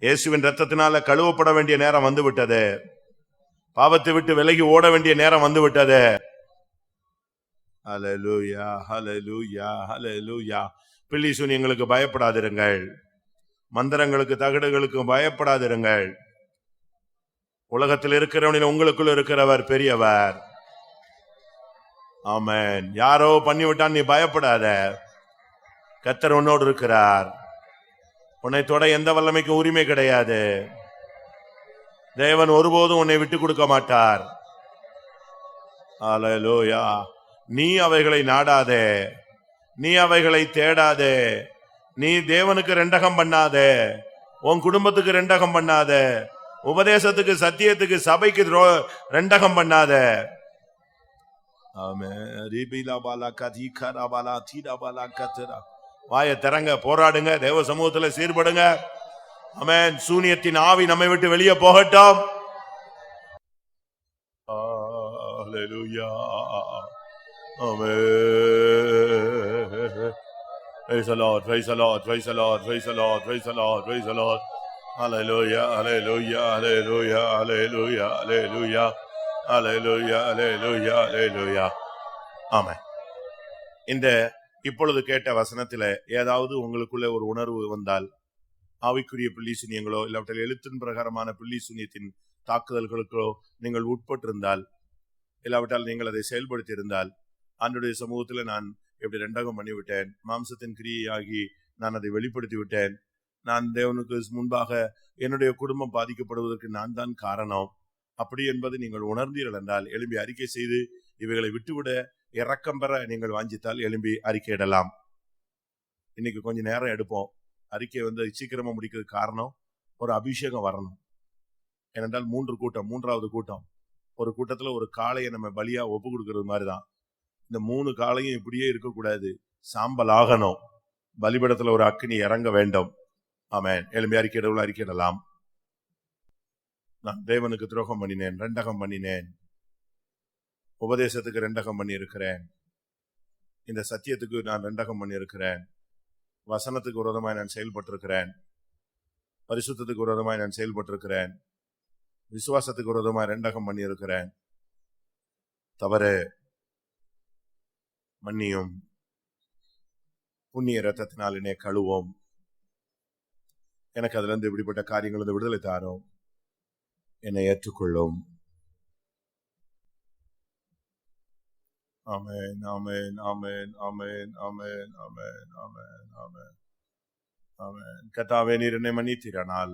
இயேசுவின் இரத்தத்தினால கழுவப்பட வேண்டிய நேரம் வந்துவிட்டது. பாவத்தை விட்டு விலகி ஓட வேண்டிய நேரம் வந்துவிட்டது. ஹல்லேலூயா, ஹல்லேலூயா, ஹல்லேலூயா. பில்லி சூனியங்களுக்கு பயப்படாதிருங்கள், மந்திரங்களுக்கு தகடுகளுக்கு பயப்படாதிருங்கள். உலகத்தில் இருக்கிறவனில் உங்களுக்குள் இருக்கிறவர் பெரியவர். ஆமென். யாரோ பண்ணிவிட்டான், நீ பயப்படாத. கர்த்தர் உன்னோடு இருக்கிறார். உன்னை தொட எந்த வல்லமைக்கும் உரிமை கிடையாது. தேவன் ஒருபோதும் உன்னை விட்டு கொடுக்க மாட்டார். அல்லேலூயா. நீ அவைகளை நாடாதே, நீ அவைகளை தேடாதே, நீ தேவனுக்கு ரெண்டகம் பண்ணாதே, உன் குடும்பத்துக்கு ரெண்டகம் பண்ணாத, உபதேசத்துக்கு சத்தியத்துக்கு சபைக்கு ரெண்டகம் பண்ணாத. வாய திறங்க, போராடுங்க, தேவ சமூகத்துல சீர்படுங்க. ஆமென். சூனியத்தின் ஆவி நம்மை விட்டு வெளியே போகட்டும். ஹல்லேலூயா. ஆமென். Praise the Lord, praise the Lord, praise the Lord, praise the Lord, praise the Lord, praise the Lord. Hallelujah, hallelujah, hallelujah, hallelujah, hallelujah, hallelujah, hallelujah, hallelujah. ஆமென். இந்த இப்பொழுது கேட்ட வசனத்திலே ஏதாவது உங்களுக்குள்ளே ஒரு உணர்வு வந்தால், ஆவிக்குரிய பில்லி சூனியங்களோ இல்லாவிட்டால் எழுத்தின் பிரகாரமான பில்லி சூனியத்தின் தாக்குதல்களுக்கோ நீங்கள் உட்பட்டிருந்தால், இல்லாவிட்டால் நீங்கள் அதை செயல்படுத்தி இருந்தால், ஆண்டவருடைய சமூகத்தில் நான் எப்படி ரெண்டகம் பண்ணிவிட்டேன், மாம்சத்தின் கிரியையாகி நான் அதை வெளிப்படுத்தி விட்டேன், நான் தேவனுக்கு முன்பாக என்னுடைய குடும்பம் பாதிக்கப்படுவதற்கு நான் தான் காரணம், அப்படி என்பது நீங்கள் உணர்ந்தீர்கள் என்றால் எழும்பி அறிக்கை செய்து இவைகளை விட்டுவிட இரக்கம் பெற நீங்கள் வாஞ்சித்தால் எழும்பி அறிக்கையிடலாம். இன்னைக்கு கொஞ்சம் நேரம் எடுப்போம். அறிக்கை சீக்கிரமா முடிக்கிறதுக்கு காரணம் ஒரு அபிஷேகம் வரணும். ஏனென்றால் மூன்றாவது கூட்டம். ஒரு கூட்டத்துல ஒரு காளையை நம்ம பலியா ஒப்பு கொடுக்கறது மாதிரிதான். இந்த 3 காளையும் இப்படியே இருக்கக்கூடாது, சாம்பல் ஆகணும். பலிபடத்துல ஒரு அக்கினி இறங்க வேண்டும். ஆமென். எழும்பி அறிக்கையிடலாம். நான் தேவனுக்கு துரோகம் பண்ணினேன், ரெண்டகம் பண்ணினேன், உபதேசத்துக்கு ரெண்டகம் பண்ணி இருக்கிறேன், இந்த சத்தியத்துக்கு நான் ரெண்டகம் பண்ணி இருக்கிறேன், வசனத்துக்கு விரோதமாய் நான் செயல்பட்டிருக்கிறேன், பரிசுத்தத்துக்கு விரோதமாய் நான் செயல்பட்டிருக்கிறேன், விசுவாசத்துக்கு விரோதமாய் ரெண்டகம் பண்ணி இருக்கிறேன், தவறு, மன்னியும், புண்ணிய ரத்தத்தினால் என்னை கழுவோம், எனக்கு அதுல இருந்து இப்படிப்பட்ட காரியங்கள் விடுதலை தாரும், என்னை ஏற்றுக்கொள்ளும். ஆமென், ஆமென், ஆமென், ஆமென், ஆமென், ஆமென், ஆமென், ஆமென், ஆமென். கர்த்தாவே, நீர் என்னை மன்னித்தீரானால்,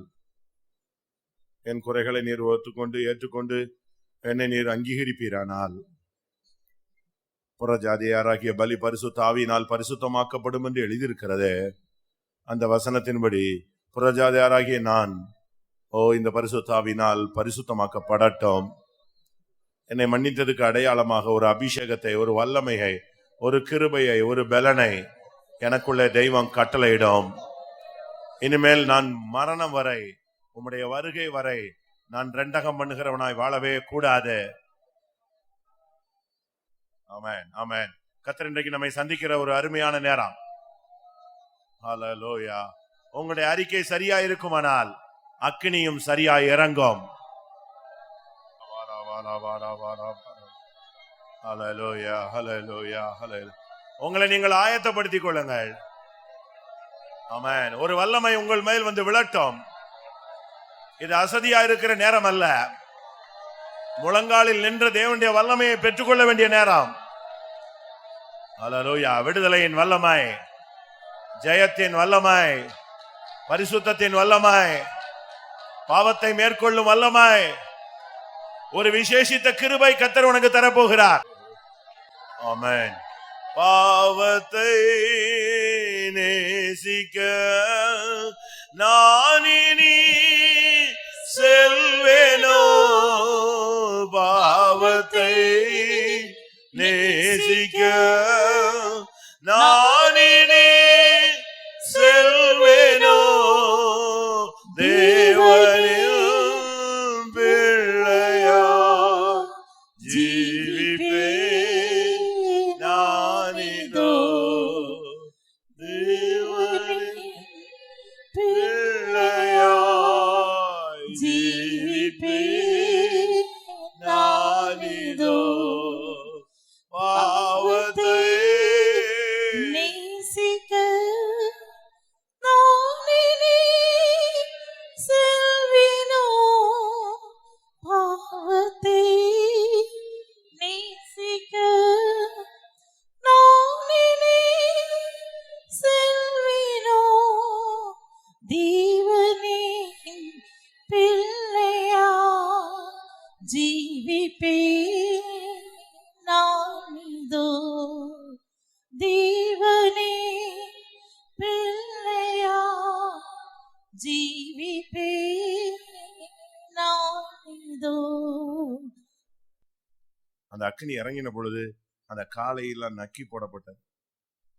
என் குறைகளை நீர் ஒத்துக்கொண்டு ஏற்றுக்கொண்டு என்னை நீர் அங்கீகரிப்பீரானால், புறஜாதியாராகிய பலி பரிசுத்த ஆவியினால் பரிசுத்தமாக்கப்படும் என்று எழுதியிருக்கிறதே, அந்த வசனத்தின்படி புறஜாதியாராகிய நான் இந்த பரிசுத்த ஆவியினால் பரிசுத்தமாக்கப்படட்டும். என்னை மன்னித்ததுக்கு அடையாளமாக ஒரு அபிஷேகத்தை, ஒரு வல்லமையை, ஒரு கிருபையை, ஒரு பலனை எனக்குள்ளே தெய்வம் கட்டளையிடும். இனிமேல் நான் மரணம் வரை, உம்முடைய வருகை வரை நான் ரெண்டகம் பண்ணுகிறவனாய் வாழவே கூடாது. ஆமென், ஆமென். கர்த்தர் இன்றைக்கு நம்மை சந்திக்கிற ஒரு அருமையான நேரம். ஹல்லேலூயா. உங்களுடைய அறிக்கை சரியா இருக்குமானால் அக்கினியும் சரியாய் இறங்கும். ஹல்லேலூயா, ஹல்லேலூயா, ஹல்லேலூயா. உங்களை நீங்கள் ஆயத்தப்படுத்திக் கொள்ளுங்கள். ஆமென். ஒரு வல்லமை உங்கள் மேல் விழட்டும். இது அசதியா இருக்கிற நேரம் அல்ல. முழங்காலில் நின்ற தேவனுடைய வல்லமையை பெற்றுக்கொள்ள வேண்டிய நேரம். ஹல்லேலூயா. விடுதலையின் வல்லமை, ஜெயத்தின் வல்லமை, பரிசுத்தத்தின் வல்லமை, பாவத்தை மேற்கொள்ளும் வல்லமை, ஒரு விசேஷித்த கிருபை கர்த்தர் உனக்கு தரப்போகிறார். ஆமென். பாவத்தை நேசிக்க நான் இனி செல்வேனோ, பாவத்தை நேசிக்க நான் இனி செல்வேனோ, தேவனின் பிள்ளையா ஜீவிப்பேன் நானிதோ, தேவனின் பிள்ளையா ஜீவிப்பேன் நானிதோ, பாவத்தை தேவனே பிள்ளையா ஜீவிப்பே நானிதோ. தேவனே பிள்ளையா ஜீவிப்பே நானிதோ. அந்த அக்கினி இறங்கின பொழுது அந்த காலையெல்லாம் நக்கி போடப்பட்டது.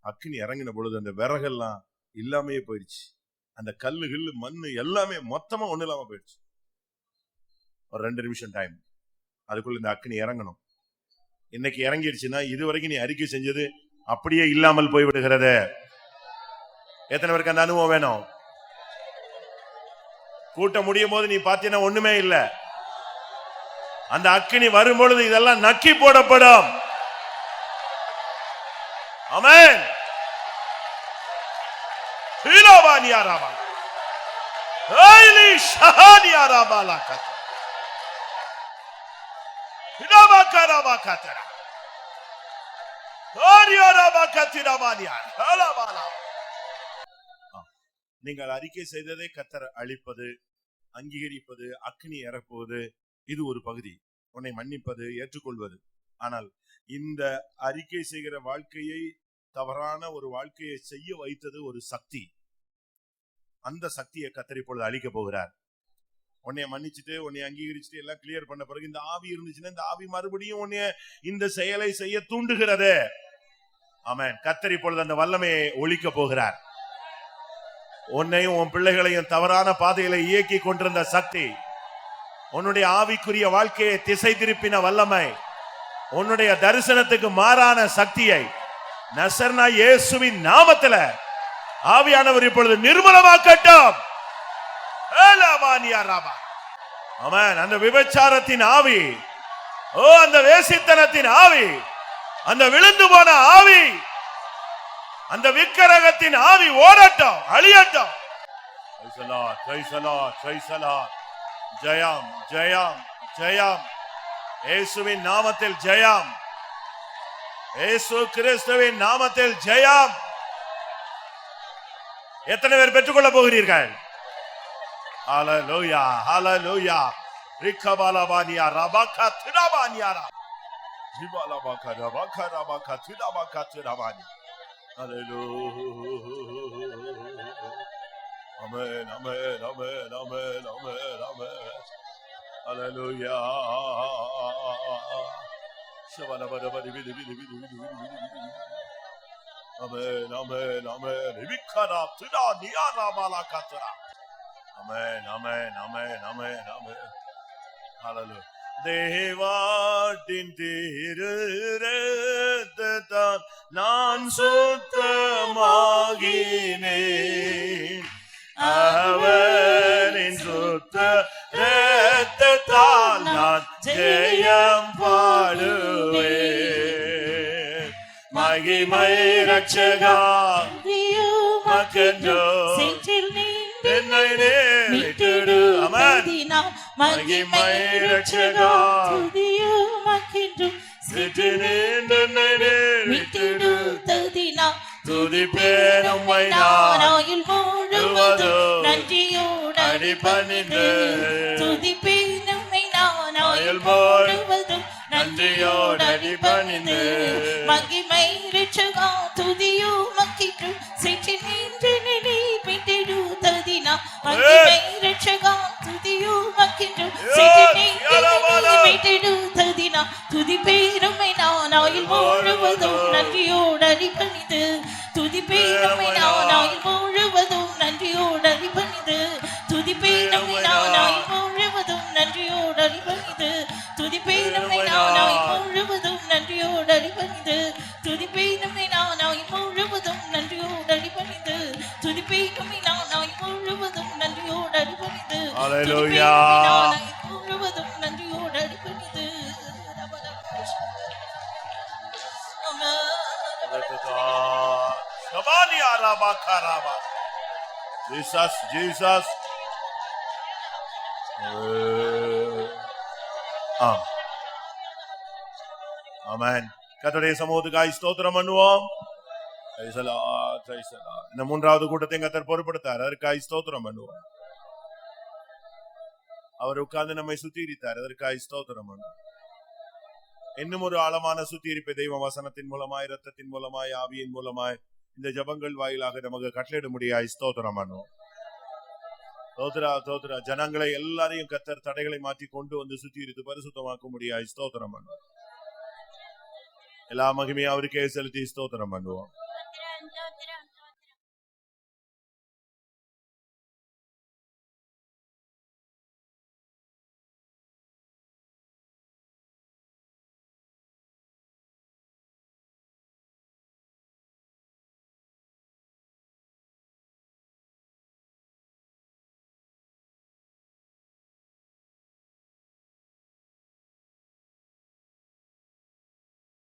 அக்கினி இறங்கின பொழுது அந்த விறகெல்லாம் இல்லாமையே போயிடுச்சு. அந்த கல்லு கில்லு மண்ணு எல்லாமே மொத்தமா ஒண்ணு இல்லாம போயிடுச்சு. ஒரு 2 நிமிஷம் டைம், அதுக்குள்ள இந்த அக்கினி இறங்கணும். இன்னைக்கு இறங்கிடுச்சுன்னா இதுவரைக்கும் நீ அறிக்கை செஞ்சது அப்படியே இல்லாமல் போய்விடுகிறது. எத்தனை பேருக்கு அந்த அனுபவம் வேணும்? கூட்டம் முடியும் போது நீ பாத்தீங்கன்னா ஒண்ணுமே இல்ல. அந்த அக்கினி வரும்பொழுது இதெல்லாம் நக்கி போடப்படும். ஆமென். ஹிலோபானியாராபா ஐலி ஷஹானியாராபாலா கத ஹிலோபாகாராபா கதரா ஓரியாராபா கதிராபானியா ஹலபாலா. நீங்கள் அறிக்கை செய்ததை கர்த்தர் அழிப்பது, அங்கீகரிப்பது, அக்கினி இறக்குவது, இது ஒரு பகுதி. உன்னை மன்னிப்பது, ஏற்றுக்கொள்வது. ஆனால் இந்த அறிக்கை செய்கிற வாழ்க்கையை, தவறான ஒரு வாழ்க்கையை செய்ய வைத்தது ஒரு சக்தி. அந்த சக்தியை கர்த்தர் இப்பொழுது அழிக்க போகிறார். உன்னை மன்னிச்சுட்டு, உன்னை அங்கீகரிச்சுட்டு எல்லாம் கிளியர் பண்ண பிறகு இந்த ஆவி இருந்துச்சுன்னா இந்த ஆவி மறுபடியும் உன்னை இந்த செயலை செய்ய தூண்டுகிறது. ஆமென். கர்த்தர் இப்பொழுது அந்த வல்லமையை ஒழிக்க போகிறார். உன்னையும் உன் பிள்ளைகளையும் தவறான பாதையில இயக்கி கொண்டிருந்த சக்தி, உன்னுடைய ஆவிக்குரிய வாழ்க்கையை திசை திருப்பின வல்லமை, உன்னுடைய தரிசனத்துக்கு மாறான சக்தியை நசரேனா இயேசுவின் நாமத்துல ஆவியானவர் இப்பொழுது நிர்மூலமாக்கட்டும். ஆமென். அந்த விபச்சாரத்தின் ஆவி, அந்த வேசித்தனத்தின் ஆவி, அந்த விழுந்து போன ஆவி, அந்த விக்கிரகத்தின் ஆவி ஓடட்டும், அழியட்டும். ஜெயம் ஜெயம் ஜெயம். இயேசுவின் நாமத்தில் ஜெயம். இயேசு கிறிஸ்துவின் நாமத்தில் ஜெயம். எத்தனை பேர் பெற்றுக்கொள்ள போகிறீர்கள்? ஹல்லேலூயா ஹல்லேலூயா. ரிக்கபாலபானியா ரபகா திராபானியாரா ஜிபாலபாகா ரபகா ரபகா திராபாகா திராபானி. ஹல்லேலூயா. ஆமென் ஆமென் ஆமென் ஆமென் ஆமென் ஆமென். ஹல்லேலூயா. ஷபலபரபரி விதி விதி விதி விதி விதி. ஆமென் ஆமென் ஆமென். விக்கரா திரா நியாரா பாலகத்ரா. ஆமென் ஆமென் ஆமென் ஆமென் ஆமென். ஹல்லேலூயா. தேவாட்டின் திரு இரத்தத்தால் நான் சுத்தமாகினேன். அவரின் சுத்த இரத்தத்தால் நான் ஜெயம் பாடுவேன். மகிமை ரட்சகா உமக்கென்றோ என்னை நேரிட்டிடு. ஆமென். மகிமை ரட்சகா உமக்கென்றோ என்னை நேரிட்டிடு. துதிப்பேன் உம்மை நான் ஆயுள் முழுவதும் நன்றியோடு அடிபணிந்து. துதிப்பேன் உம்மை நான் ஆயுள் முழுவதும் நன்றியோடு அடிபணிந்து. மகிமை ரட்சகா துதியோ மக்கிட்டு சிற்றில் நின்று நினை மீட்டிடு ததினா. மகிமை ரட்சகா துதியோ மக்கிட்டு சிற்றில் நின்று நினை மீட்டிடு ததினா. துதிப்பேன் உம்மை நான் ஆயுள் முழுவதும் நன்றியோடு அடிபணிந்து. துதிப்பேன் உம்மை நான் ஆயுள் முழுவதும் நன்றியோடு அடிபணிந்து. துதிப்பேன் உம்மை நான் ஆயுள் முழுவதும் நன்றியோடு அடிபணிந்து. துதிப்பேன் உம்மை நான் ஆயுள் முழுவதும் நன்றியோடு அடிபணிந்து. துதிப்பேன் உம்மை நான் ஆயுள் முழுவதும் நன்றியோடு அடிபணிந்து. துதிப்பேன் உம்மை நான் ஆயுள் முழுவதும் நன்றியோடு அடிபணிந்து. ஹல்லேலூயா. முழுவதும் நன்றியோடு அடிபணிந்து. Jesus, Jesus. ஆமென். கர்த்தருடைய சமூகத்துக்காய் ஸ்தோத்திரம் பண்ணுவோம். Praise the Lord, praise the Lord. இந்த மூன்றாவது கூட்டத்தை கர்த்தர் பொறுப்படுத்தார், அதற்காக ஸ்தோத்திரம் பண்ணுவோம். அவர் உட்கார்ந்து நம்மை சுத்திகரித்தார், அதற்காக ஸ்தோத்திரம் பண்ணுவோம். இன்னும் ஒரு ஆழமான சுத்திகரிப்பை தெய்வ வசனத்தின் மூலமாய், இரத்தத்தின் மூலமாய், ஆவியின் மூலமாய், இந்த ஜபங்கள் வாயிலாக நமக்கு கட்டளையிட முடியாய் ஸ்தோத்திரம் பண்ணுவோம். தோத்ரா தோத்ரா ஜனங்களை எல்லாரையும் கர்த்தர் தடைகளை மாற்றி கொண்டு வந்து சுத்திகரித்து பரிசுத்தமாக்க முடியாய் ஸ்தோத்திரம் பண்ணுவோம். எல்லா மகிமையும் அவருக்கே செலுத்தி ஸ்தோத்திரம் பண்ணுவோம்.